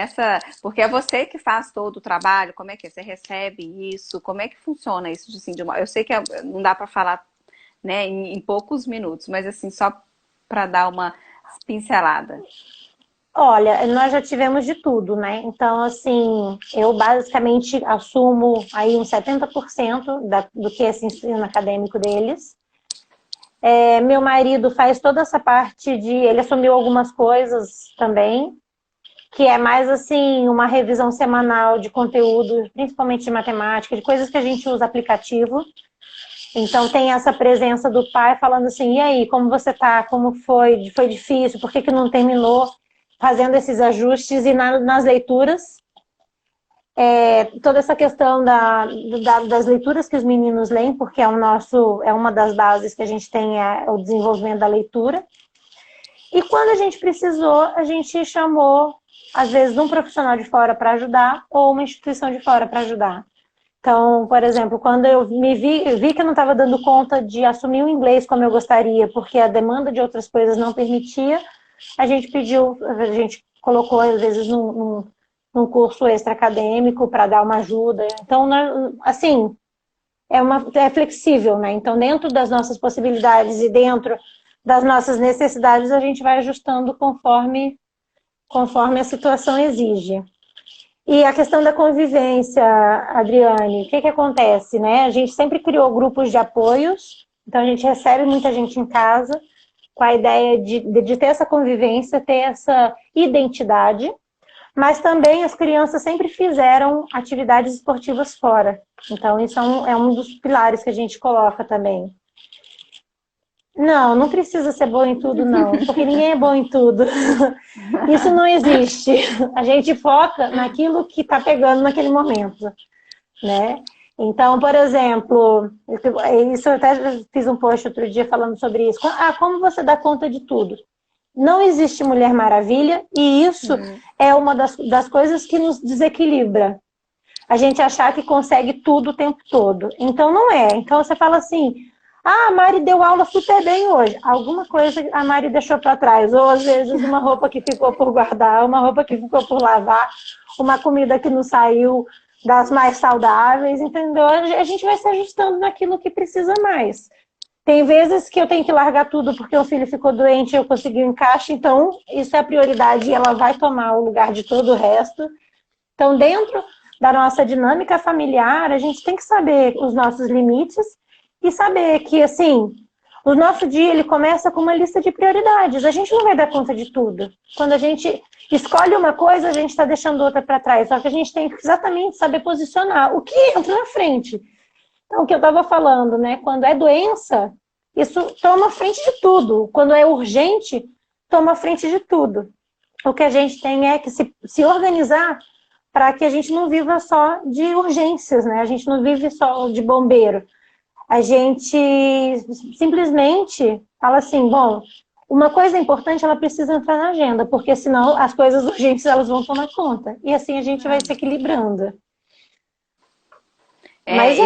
porque é você que faz todo o trabalho, como é que é? Você recebe isso? Como é que funciona isso? Assim, eu sei que não dá para falar, né, em poucos minutos, mas assim, só para dar uma pincelada. Olha, nós já tivemos de tudo, né? Então, assim, eu basicamente assumo aí uns 70% do que é esse ensino acadêmico deles. Meu marido faz toda essa parte ele assumiu algumas coisas também, que é mais, assim, uma revisão semanal de conteúdo, principalmente de matemática, de coisas que a gente usa aplicativo. Então, tem essa presença do pai falando assim, e aí, como você tá? Como foi? Foi difícil? Por que não terminou? Fazendo esses ajustes e nas leituras, toda essa questão das leituras que os meninos leem, porque é uma das bases que a gente tem, o desenvolvimento da leitura. E quando a gente precisou, a gente chamou, às vezes, um profissional de fora para ajudar ou uma instituição de fora para ajudar. Então, por exemplo, quando eu vi que eu não estava dando conta de assumir o inglês como eu gostaria, porque a demanda de outras coisas não permitia, a gente colocou, às vezes, num curso extra-acadêmico para dar uma ajuda. Então, assim, é flexível, né? Então, dentro das nossas possibilidades e dentro das nossas necessidades, a gente vai ajustando conforme a situação exige. E a questão da convivência, Adriane, o que acontece, né? A gente sempre criou grupos de apoios, então a gente recebe muita gente em casa, com a ideia de ter essa convivência, ter essa identidade, mas também as crianças sempre fizeram atividades esportivas fora. Então, isso é um dos pilares que a gente coloca também. Não, não precisa ser bom em tudo, não, porque ninguém é bom em tudo. Isso não existe. A gente foca naquilo que está pegando naquele momento, né? Então, por exemplo, isso eu até fiz um post outro dia falando sobre isso. Ah, como você dá conta de tudo? Não existe Mulher Maravilha e isso é uma das coisas que nos desequilibra. A gente achar que consegue tudo o tempo todo. Então, não é. Então, você fala assim, ah, a Mari deu aula super bem hoje. Alguma coisa a Mari deixou para trás. Ou, às vezes, uma roupa que ficou por guardar, uma roupa que ficou por lavar, uma comida que não saiu das mais saudáveis, entendeu? A gente vai se ajustando naquilo que precisa mais. Tem vezes que eu tenho que largar tudo porque o filho ficou doente e eu consegui um encaixe, então isso é a prioridade e ela vai tomar o lugar de todo o resto. Então, dentro da nossa dinâmica familiar, a gente tem que saber os nossos limites e saber que, assim, o nosso dia ele começa com uma lista de prioridades. A gente não vai dar conta de tudo. Quando a gente escolhe uma coisa, a gente está deixando outra para trás. Só que a gente tem que exatamente saber posicionar o que entra na frente. Então, o que eu estava falando, né? Quando é doença, isso toma frente de tudo. Quando é urgente, toma frente de tudo. O que a gente tem é que se organizar para que a gente não viva só de urgências, né? A gente não vive só de bombeiro. A gente simplesmente fala assim, bom, uma coisa importante ela precisa entrar na agenda, porque senão as coisas urgentes elas vão tomar conta. E assim a gente vai se equilibrando. Mas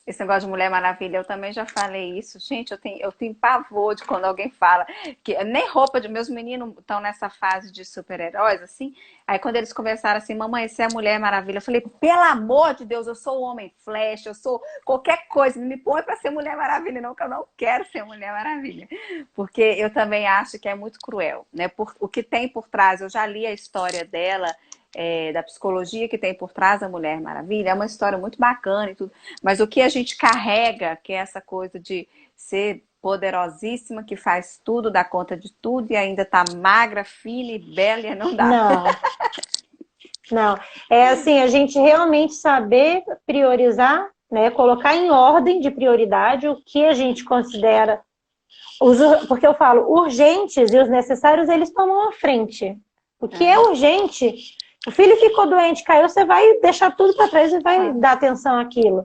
esse negócio de Mulher Maravilha, eu também já falei isso. Gente, eu tenho pavor de quando alguém fala que nem roupa de meus meninos estão nessa fase de super-heróis, assim. Aí quando eles conversaram assim, mamãe, você é a Mulher Maravilha. Eu falei, pelo amor de Deus, eu sou o Homem Flash, eu sou qualquer coisa, me põe pra ser Mulher Maravilha, não, que eu não quero ser Mulher Maravilha. Porque eu também acho que é muito cruel, né? O que tem por trás, eu já li a história dela, da psicologia que tem por trás da Mulher Maravilha, é uma história muito bacana e tudo, mas o que a gente carrega, que é essa coisa de ser poderosíssima, que faz tudo, dá conta de tudo e ainda tá magra, fina e bela, e não dá. não, não. É assim, a gente realmente saber priorizar, né? Colocar em ordem de prioridade o que a gente considera porque eu falo, urgentes e os necessários, eles tomam a frente. O que é urgente, o filho ficou doente, caiu, você vai deixar tudo para trás e vai dar atenção àquilo.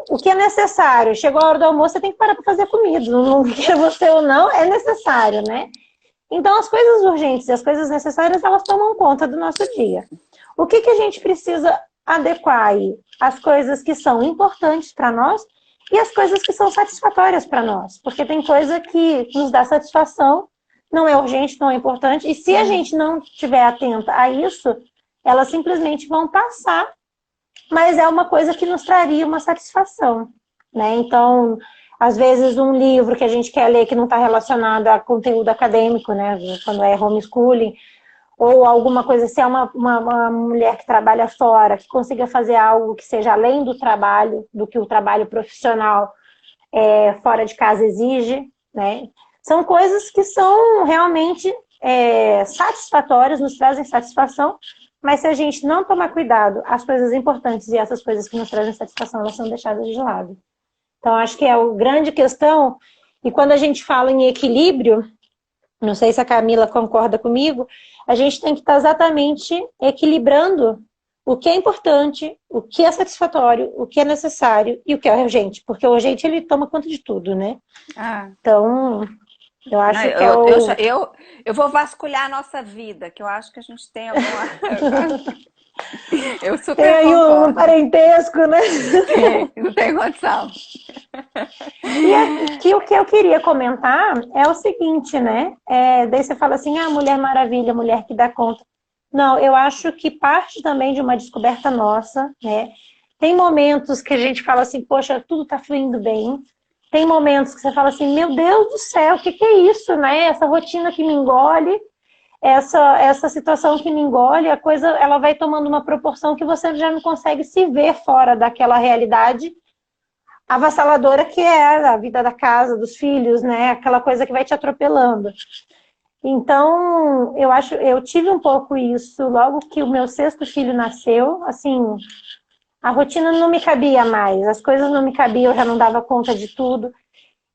O que é necessário, chegou a hora do almoço, você tem que parar para fazer comida. Não quer você ou não, é necessário, né? Então, as coisas urgentes e as coisas necessárias, elas tomam conta do nosso dia. O que a gente precisa adequar aí? As coisas que são importantes para nós e as coisas que são satisfatórias para nós. Porque tem coisa que nos dá satisfação, não é urgente, não é importante. E se a gente não estiver atenta a isso, elas simplesmente vão passar, mas é uma coisa que nos traria uma satisfação, né? Então, às vezes um livro que a gente quer ler que não está relacionado a conteúdo acadêmico, né? Quando é homeschooling, ou alguma coisa, se é uma mulher que trabalha fora, que consiga fazer algo que seja além do trabalho, do que o trabalho profissional fora de casa exige, né? São coisas que são realmente satisfatórias, nos trazem satisfação, mas se a gente não tomar cuidado, as coisas importantes e essas coisas que nos trazem satisfação, elas são deixadas de lado. Então, acho que é a grande questão, e quando a gente fala em equilíbrio, não sei se a Camila concorda comigo, a gente tem que estar exatamente equilibrando o que é importante, o que é satisfatório, o que é necessário e o que é urgente, porque o urgente ele toma conta de tudo, né? Então, eu acho que eu vou vasculhar a nossa vida, que eu acho que a gente tem alguma... Eu super tem aí concordo. um parentesco, né? Não tem condição. E aqui o que eu queria comentar é o seguinte, né? Daí você fala assim, Mulher Maravilha, mulher que dá conta. Não, eu acho que parte também de uma descoberta nossa, né? Tem momentos que a gente fala assim, poxa, tudo tá fluindo bem. Tem momentos que você fala assim, meu Deus do céu, o que é isso, né? Essa rotina que me engole, essa situação que me engole, a coisa ela vai tomando uma proporção que você já não consegue se ver fora daquela realidade avassaladora que é a vida da casa, dos filhos, né? Aquela coisa que vai te atropelando. Então, eu tive um pouco isso logo que o meu sexto filho nasceu, assim, a rotina não me cabia mais, as coisas não me cabiam, eu já não dava conta de tudo.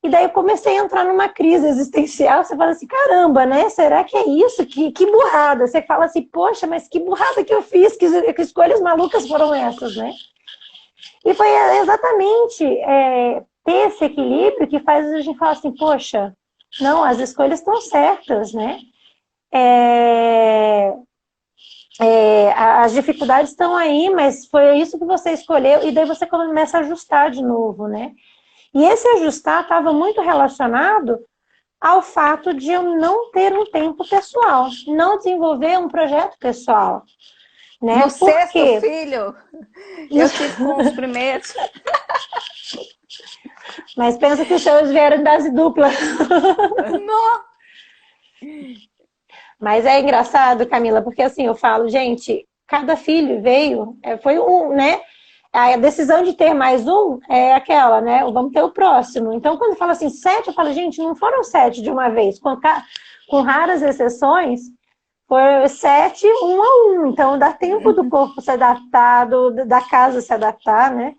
E daí eu comecei a entrar numa crise existencial. Você fala assim, caramba, né? Será que é isso? Que burrada. Você fala assim, poxa, mas que burrada que eu fiz, que escolhas malucas foram essas, né? E foi exatamente ter esse equilíbrio que faz a gente falar assim, poxa, não, as escolhas estão certas, né? As dificuldades estão aí, mas foi isso que você escolheu, e daí você começa a ajustar de novo, né? E esse ajustar estava muito relacionado ao fato de eu não ter um tempo pessoal, não desenvolver um projeto pessoal, né? No sexto filho, eu tive com os primeiros. Mas pensa que os seus vieram em dose dupla. Não. Mas é engraçado, Camila, porque assim, eu falo, gente, cada filho veio, foi um, né? A decisão de ter mais um é aquela, né? Vamos ter o próximo. Então, quando fala assim, 7, eu falo, gente, não foram 7 de uma vez. Com raras exceções, foi 7, 1 a 1. Então, dá tempo do corpo se adaptar, da casa se adaptar, né?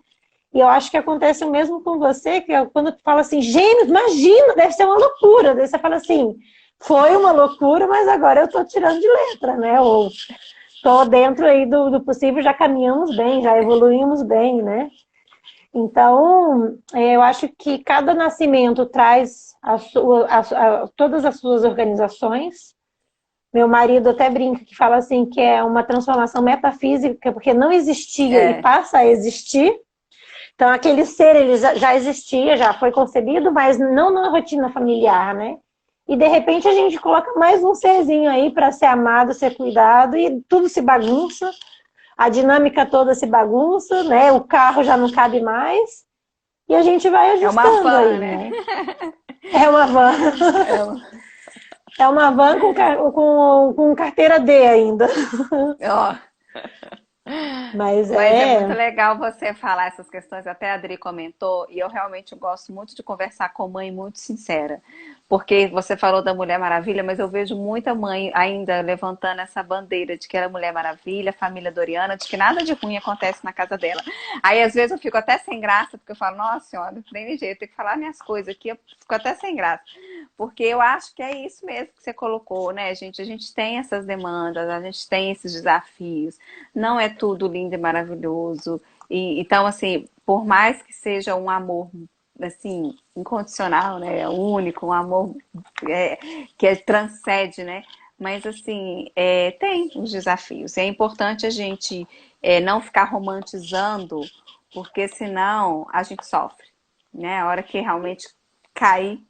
E eu acho que acontece o mesmo com você, que é quando tu fala assim, gêmeos, imagina, deve ser uma loucura. Daí você fala assim, foi uma loucura, mas agora eu tô tirando de letra, né? Ou tô dentro aí do possível, já caminhamos bem, já evoluímos bem, né? Então, eu acho que cada nascimento traz todas as suas organizações. Meu marido até brinca que fala assim, que é uma transformação metafísica, porque não existia e passa a existir. Então, aquele ser, ele já existia, já foi concebido, mas não na rotina familiar, né? E, de repente, a gente coloca mais um serzinho aí para ser amado, ser cuidado, e tudo se bagunça, a dinâmica toda se bagunça, né? O carro já não cabe mais, e a gente vai ajustando uma van, aí, né? É uma van. É uma van com carteira D ainda. Ó. Mas é muito legal você falar essas questões, até a Adri comentou, e eu realmente gosto muito de conversar com mãe muito sincera, porque você falou da Mulher Maravilha, mas eu vejo muita mãe ainda levantando essa bandeira de que ela é Mulher Maravilha, família Doriana, de que nada de ruim acontece na casa dela. Aí às vezes eu fico até sem graça, porque eu falo, nossa senhora, não tem jeito, eu tenho que falar minhas coisas aqui, eu fico até sem graça. Porque eu acho que é isso mesmo que você colocou, né, gente? A gente tem essas demandas, a gente tem esses desafios, não é tudo lindo e maravilhoso. Então, assim, por mais que seja um amor, assim, incondicional, né, único, um amor que transcende, né? Mas, assim, tem os desafios. É importante a gente não ficar romantizando, porque senão a gente sofre, né? A hora que realmente cair.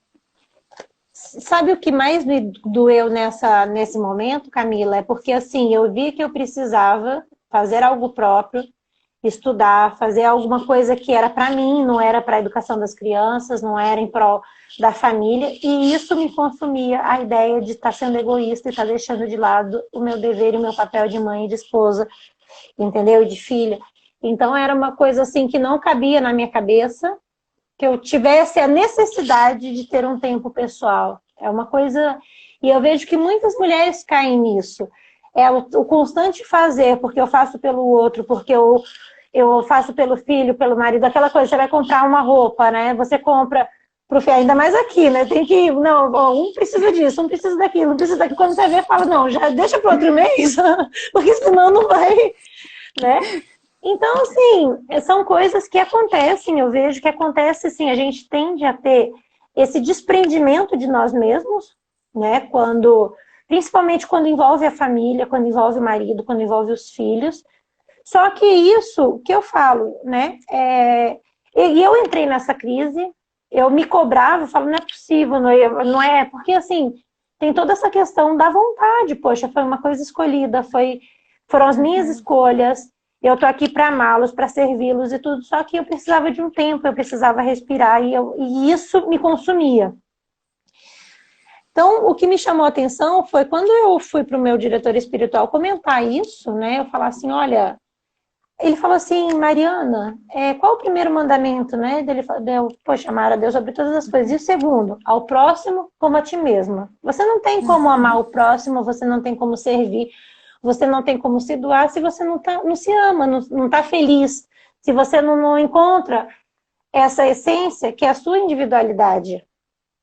Sabe o que mais me doeu nesse momento, Camila? É porque, assim, eu vi que eu precisava fazer algo próprio, estudar, fazer alguma coisa que era para mim, não era para a educação das crianças, não era em prol da família, e isso me consumia a ideia de estar sendo egoísta e estar deixando de lado o meu dever e o meu papel de mãe e de esposa, entendeu? E de filha. Então era uma coisa assim que não cabia na minha cabeça, que eu tivesse a necessidade de ter um tempo pessoal. É uma coisa... E eu vejo que muitas mulheres caem nisso. É o constante fazer, porque eu faço pelo outro, porque eu faço pelo filho, pelo marido, aquela coisa, você vai comprar uma roupa, né? Você compra pro filho, ainda mais aqui, né? Tem que, não, um precisa disso, um precisa daquilo, um precisa daquilo. Quando você vê, fala, não, já deixa pro outro mês, porque senão não vai, né? Então, assim, são coisas que acontecem, eu vejo que acontece, assim, a gente tende a ter esse desprendimento de nós mesmos, né? Principalmente quando envolve a família, quando envolve o marido, quando envolve os filhos. Só que isso que eu falo, né? E eu entrei nessa crise, eu me cobrava, eu falo, não é possível, não é, porque assim, tem toda essa questão da vontade, poxa, foi uma coisa escolhida, foram as minhas escolhas, eu tô aqui para amá-los, para servi-los e tudo, só que eu precisava de um tempo, eu precisava respirar e isso me consumia. Então, o que me chamou a atenção foi quando eu fui para o meu diretor espiritual comentar isso, né? Eu falar assim, olha, ele falou assim, Mariana, qual o primeiro mandamento, né? Ele falou, poxa, amar a Deus sobre todas as coisas. E o segundo, ao próximo como a ti mesma. Você não tem como amar o próximo, você não tem como servir, você não tem como se doar se você não se ama, não está feliz, se você não encontra essa essência que é a sua individualidade.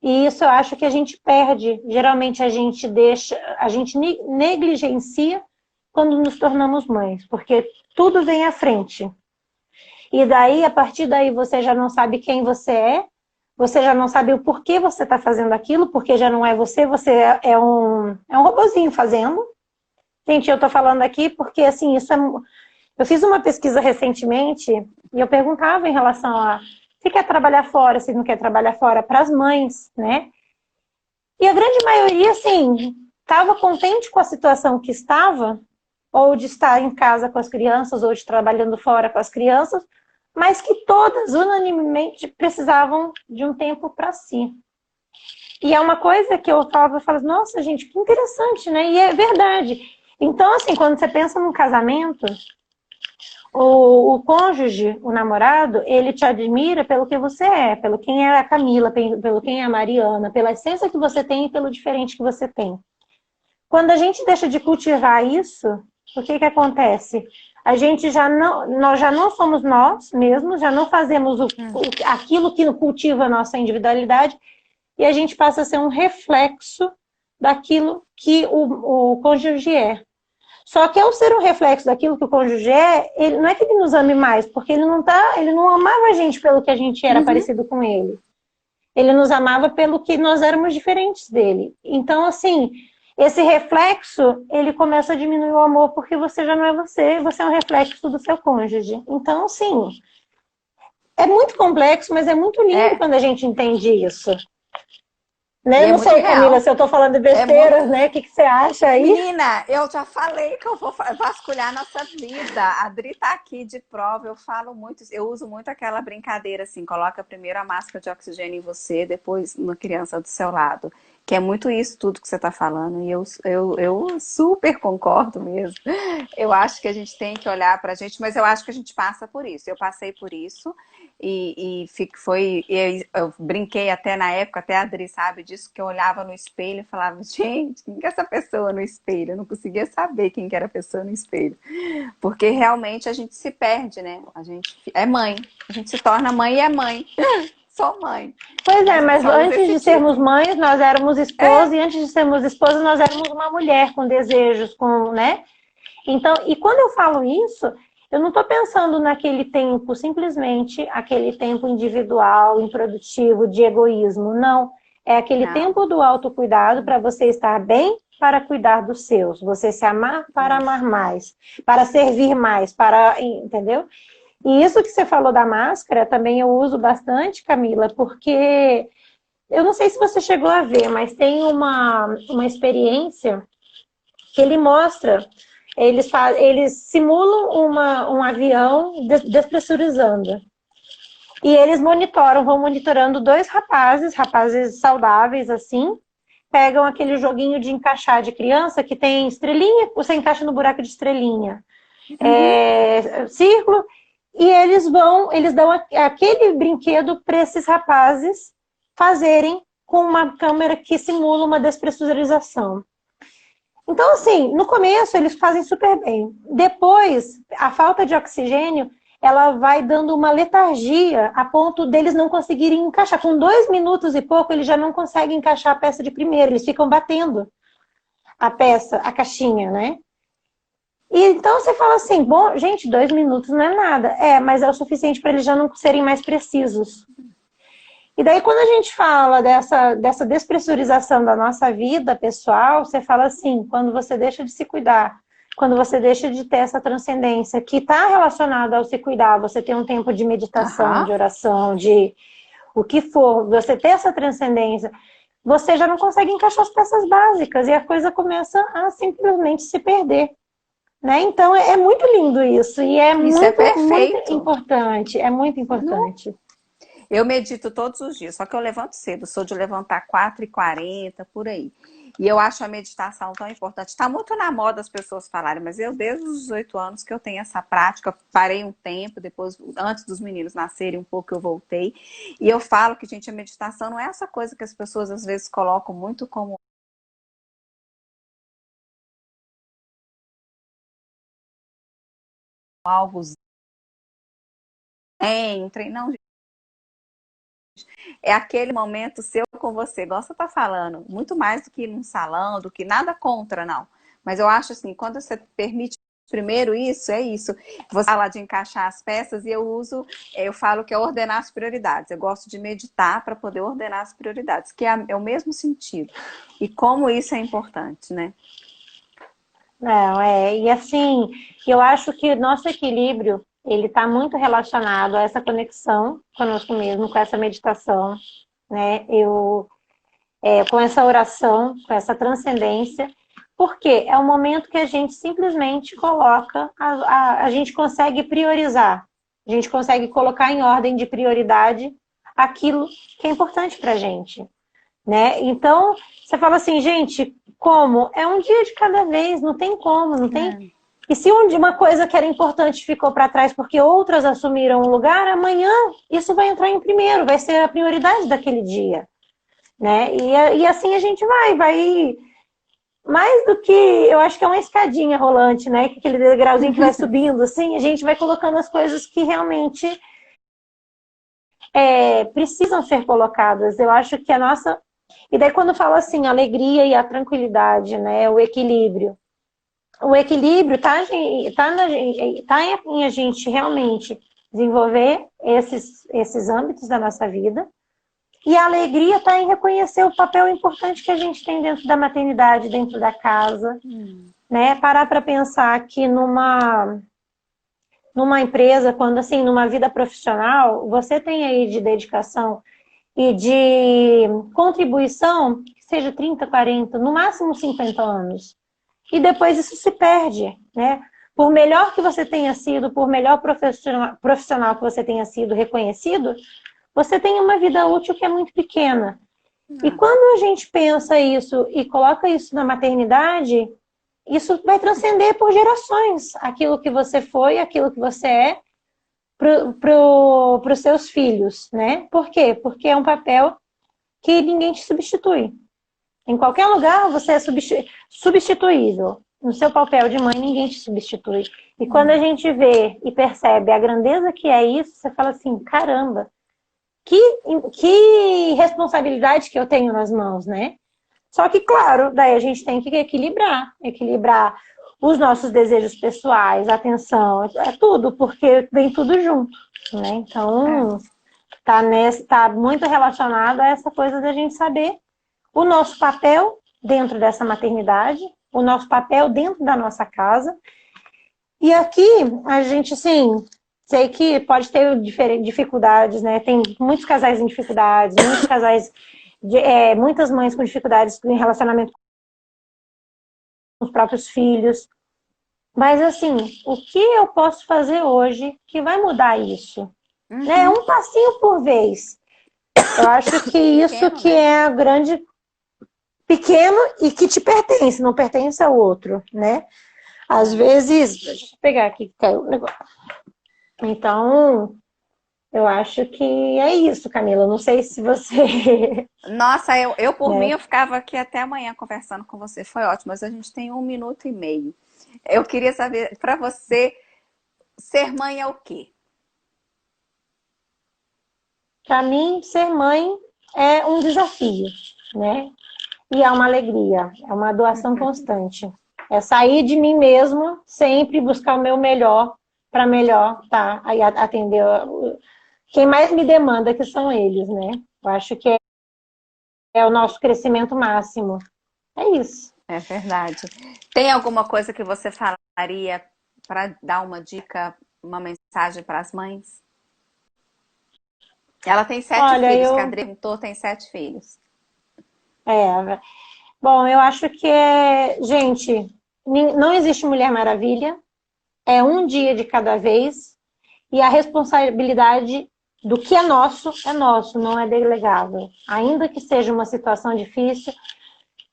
E isso eu acho que a gente perde. Geralmente a gente deixa, a gente negligencia quando nos tornamos mães, porque tudo vem à frente. E daí, a partir daí, você já não sabe quem você já não sabe o porquê você está fazendo aquilo, porque já não é você, você é um robozinho fazendo. Gente, eu estou falando aqui porque, assim, isso é... Eu fiz uma pesquisa recentemente e eu perguntava em relação a se quer trabalhar fora, se não quer trabalhar fora, para as mães, né? E a grande maioria, assim, estava contente com a situação que estava, ou de estar em casa com as crianças, ou de trabalhando fora com as crianças, mas que todas, unanimemente, precisavam de um tempo para si. E é uma coisa que eu falo, nossa, gente, que interessante, né? E é verdade. Então, assim, quando você pensa num casamento, o cônjuge, o namorado, ele te admira pelo que você é, pelo quem é a Camila, pelo quem é a Mariana, pela essência que você tem e pelo diferente que você tem. Quando a gente deixa de cultivar isso, o que acontece? A gente já não, nós já não somos nós mesmos, já não fazemos aquilo que cultiva a nossa individualidade e a gente passa a ser um reflexo daquilo que o cônjuge é. Só que ao ser um reflexo daquilo que o cônjuge é, ele, não é que ele nos ame mais, porque ele não amava a gente pelo que a gente era parecido com ele. Ele nos amava pelo que nós éramos diferentes dele. Então, assim, esse reflexo, ele começa a diminuir o amor porque você já não é você, você é um reflexo do seu cônjuge. Então, assim, é muito complexo, mas é muito lindo É, quando a gente entende isso. e Né? é Não muito sei, Camila, real. se eu estou falando É muito. besteiras, né? O que você acha aí? Menina, eu já falei que eu vou vasculhar nossa vida. A Adri tá aqui de prova, eu falo muito, eu uso muito aquela brincadeira assim, coloca primeiro a máscara de oxigênio em você, depois uma criança do seu lado. Que é muito isso tudo que você está falando, e eu super concordo mesmo. Eu acho que a gente tem que olhar para a gente, mas eu acho que a gente passa por isso. Eu passei por isso, eu brinquei até na época, até a Adri sabe disso, que eu olhava no espelho e falava, gente, quem que é essa pessoa no espelho? Eu não conseguia saber quem que era a pessoa no espelho. Porque realmente a gente se perde, né? A gente é mãe, a gente se torna mãe e é mãe. Sou mãe. Pois E a é, gente mas só usa antes esse de sermos título. mães, nós éramos esposas, É, e antes de sermos esposas, nós éramos uma mulher com desejos, com, né? Então, e quando eu falo isso, eu não estou pensando naquele tempo, simplesmente aquele tempo individual, improdutivo, de egoísmo. Não. É aquele não. tempo do autocuidado para você estar bem, para cuidar dos seus. Você se amar para amar Isso. mais, para servir mais, para, entendeu? E isso que você falou da máscara, também eu uso bastante, Camila, porque eu não sei se você chegou a ver, mas tem uma experiência que ele mostra, eles simulam um avião despressurizando. E eles vão monitorando dois rapazes saudáveis assim, pegam aquele joguinho de encaixar de criança que tem estrelinha, você encaixa no buraco de estrelinha, Uhum. círculo, e eles dão aquele brinquedo para esses rapazes fazerem com uma câmera que simula uma despressurização. Então, assim, no começo eles fazem super bem. Depois, a falta de oxigênio, ela vai dando uma letargia a ponto deles não conseguirem encaixar. Com 2 minutos e pouco, eles já não conseguem encaixar a peça de primeira. Eles ficam batendo a peça, a caixinha, né? E então você fala assim, bom, gente, 2 minutos não é nada. É, mas é o suficiente para eles já não serem mais precisos. E daí, quando a gente fala dessa despressurização da nossa vida pessoal, você fala assim, quando você deixa de se cuidar, quando você deixa de ter essa transcendência, que está relacionada ao se cuidar, você tem um tempo de meditação, Aham. de oração, de o que for, você ter essa transcendência, você já não consegue encaixar as peças básicas e a coisa começa a simplesmente se perder. Né? Então, é muito lindo isso e é Isso é muito, muito perfeito. importante, é muito Não. importante. Eu medito todos os dias, só que eu levanto cedo, sou de levantar 4h40, por aí. E eu acho a meditação tão importante. Está muito na moda as pessoas falarem, mas eu, desde os 18 anos que eu tenho essa prática, parei um tempo, depois, antes dos meninos nascerem, um pouco eu voltei. E eu falo que, gente, a meditação não é essa coisa que as pessoas às vezes colocam muito como algo zen, não, é aquele momento seu com você, igual você tá falando, muito mais do que num salão, do que nada contra, não. Mas eu acho assim, quando você permite primeiro isso, é isso. Você fala de encaixar as peças e eu falo que é ordenar as prioridades. Eu gosto de meditar para poder ordenar as prioridades, que é o mesmo sentido. E como isso é importante, né? Não, e assim, eu acho que nosso equilíbrio, ele está muito relacionado a essa conexão conosco mesmo, com essa meditação, né? Com essa oração, com essa transcendência, porque é o momento que a gente simplesmente coloca, a gente consegue priorizar, a gente consegue colocar em ordem de prioridade aquilo que é importante para a gente, né? Então, você fala assim, gente, como? É um dia de cada vez, não tem como, não tem. É. E se uma coisa que era importante ficou para trás porque outras assumiram o lugar, amanhã isso vai entrar em primeiro, vai ser a prioridade daquele dia, né? E assim a gente vai mais do que, eu acho que é uma escadinha rolante, né? Que aquele degrauzinho que vai subindo, assim, a gente vai colocando as coisas que realmente precisam ser colocadas. Eu acho que a nossa. E daí, quando fala assim, a alegria e a tranquilidade, né? O equilíbrio. O equilíbrio tá em a gente realmente desenvolver esses âmbitos da nossa vida. E a alegria está em reconhecer o papel importante que a gente tem dentro da maternidade, dentro da casa, né? Parar para pensar que numa empresa, quando assim, numa vida profissional, você tem aí de dedicação e de contribuição, que seja 30, 40, no máximo 50 anos. E depois isso se perde, né? Por melhor que você tenha sido, por melhor profissional que você tenha sido reconhecido, você tem uma vida útil que é muito pequena. E quando a gente pensa isso e coloca isso na maternidade, isso vai transcender por gerações. Aquilo que você foi, aquilo que você é, para os seus filhos, né? Por quê? Porque é um papel que ninguém te substitui. Em qualquer lugar você é substituível. No seu papel de mãe, ninguém te substitui. E quando a gente vê e percebe a grandeza que é isso, você fala assim, caramba, que responsabilidade que eu tenho nas mãos, né? Só que, claro, daí a gente tem que equilibrar os nossos desejos pessoais, atenção, é tudo, porque vem tudo junto, né? Então, tá muito relacionado a essa coisa da gente saber o nosso papel dentro dessa maternidade, o nosso papel dentro da nossa casa. E aqui, a gente, assim, sei que pode ter dificuldades, né? Tem muitos casais em dificuldades, muitos casais, muitas mães com dificuldades em relacionamento com os próprios filhos. Mas, assim, o que eu posso fazer hoje que vai mudar isso? Né? Um passinho por vez. Eu acho que isso Pequeno, que né? é a grande... Pequeno e que te pertence, não pertence ao outro, né? Às vezes... Deixa eu pegar aqui, que caiu o negócio. Então, eu acho que é isso, Camila. Não sei se você... Nossa, eu por mim, né? eu ficava aqui até amanhã conversando com você. Foi ótimo, mas a gente tem 1 minuto e meio. Eu queria saber, para você, ser mãe é o quê? Para mim, ser mãe é um desafio, né? E é uma alegria, é uma doação constante. É sair de mim mesma, sempre buscar o meu melhor para melhor, tá? Aí atender quem mais me demanda, que são eles, né? Eu acho que é o nosso crescimento máximo. É isso. É verdade. Tem alguma coisa que você falaria para dar uma dica, uma mensagem para as mães? Ela tem sete Olha, filhos, que a Adri perguntou, tem 7 filhos. é, bom, eu acho que gente, não existe Mulher Maravilha, é um dia de cada vez, e a responsabilidade do que é nosso, não é delegável. Ainda que seja uma situação difícil,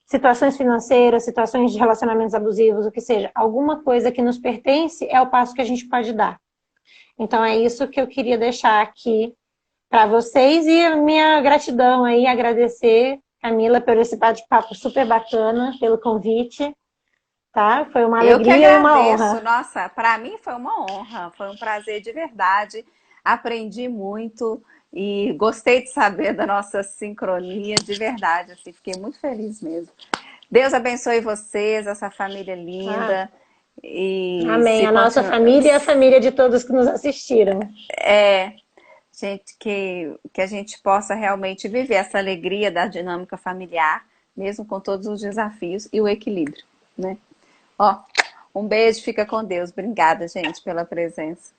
situações financeiras, situações de relacionamentos abusivos, o que seja, alguma coisa que nos pertence é o passo que a gente pode dar. Então é isso que eu queria deixar aqui para vocês e a minha gratidão aí, agradecer, Camila, por esse bate-papo super bacana, pelo convite, tá? Foi uma Eu que alegria e uma agradeço. honra. Nossa, para mim foi uma honra, foi um prazer de verdade. Aprendi muito E gostei de saber da nossa sincronia, de verdade, assim, fiquei muito feliz mesmo. Deus abençoe vocês, essa família Ah, linda. E amém. se A nossa continuar. família e a família de todos que nos assistiram. É, gente, que a gente possa realmente viver essa alegria da dinâmica familiar, mesmo com todos os desafios e o equilíbrio, né? Ó, um beijo, fica com Deus. Obrigada, gente, pela presença.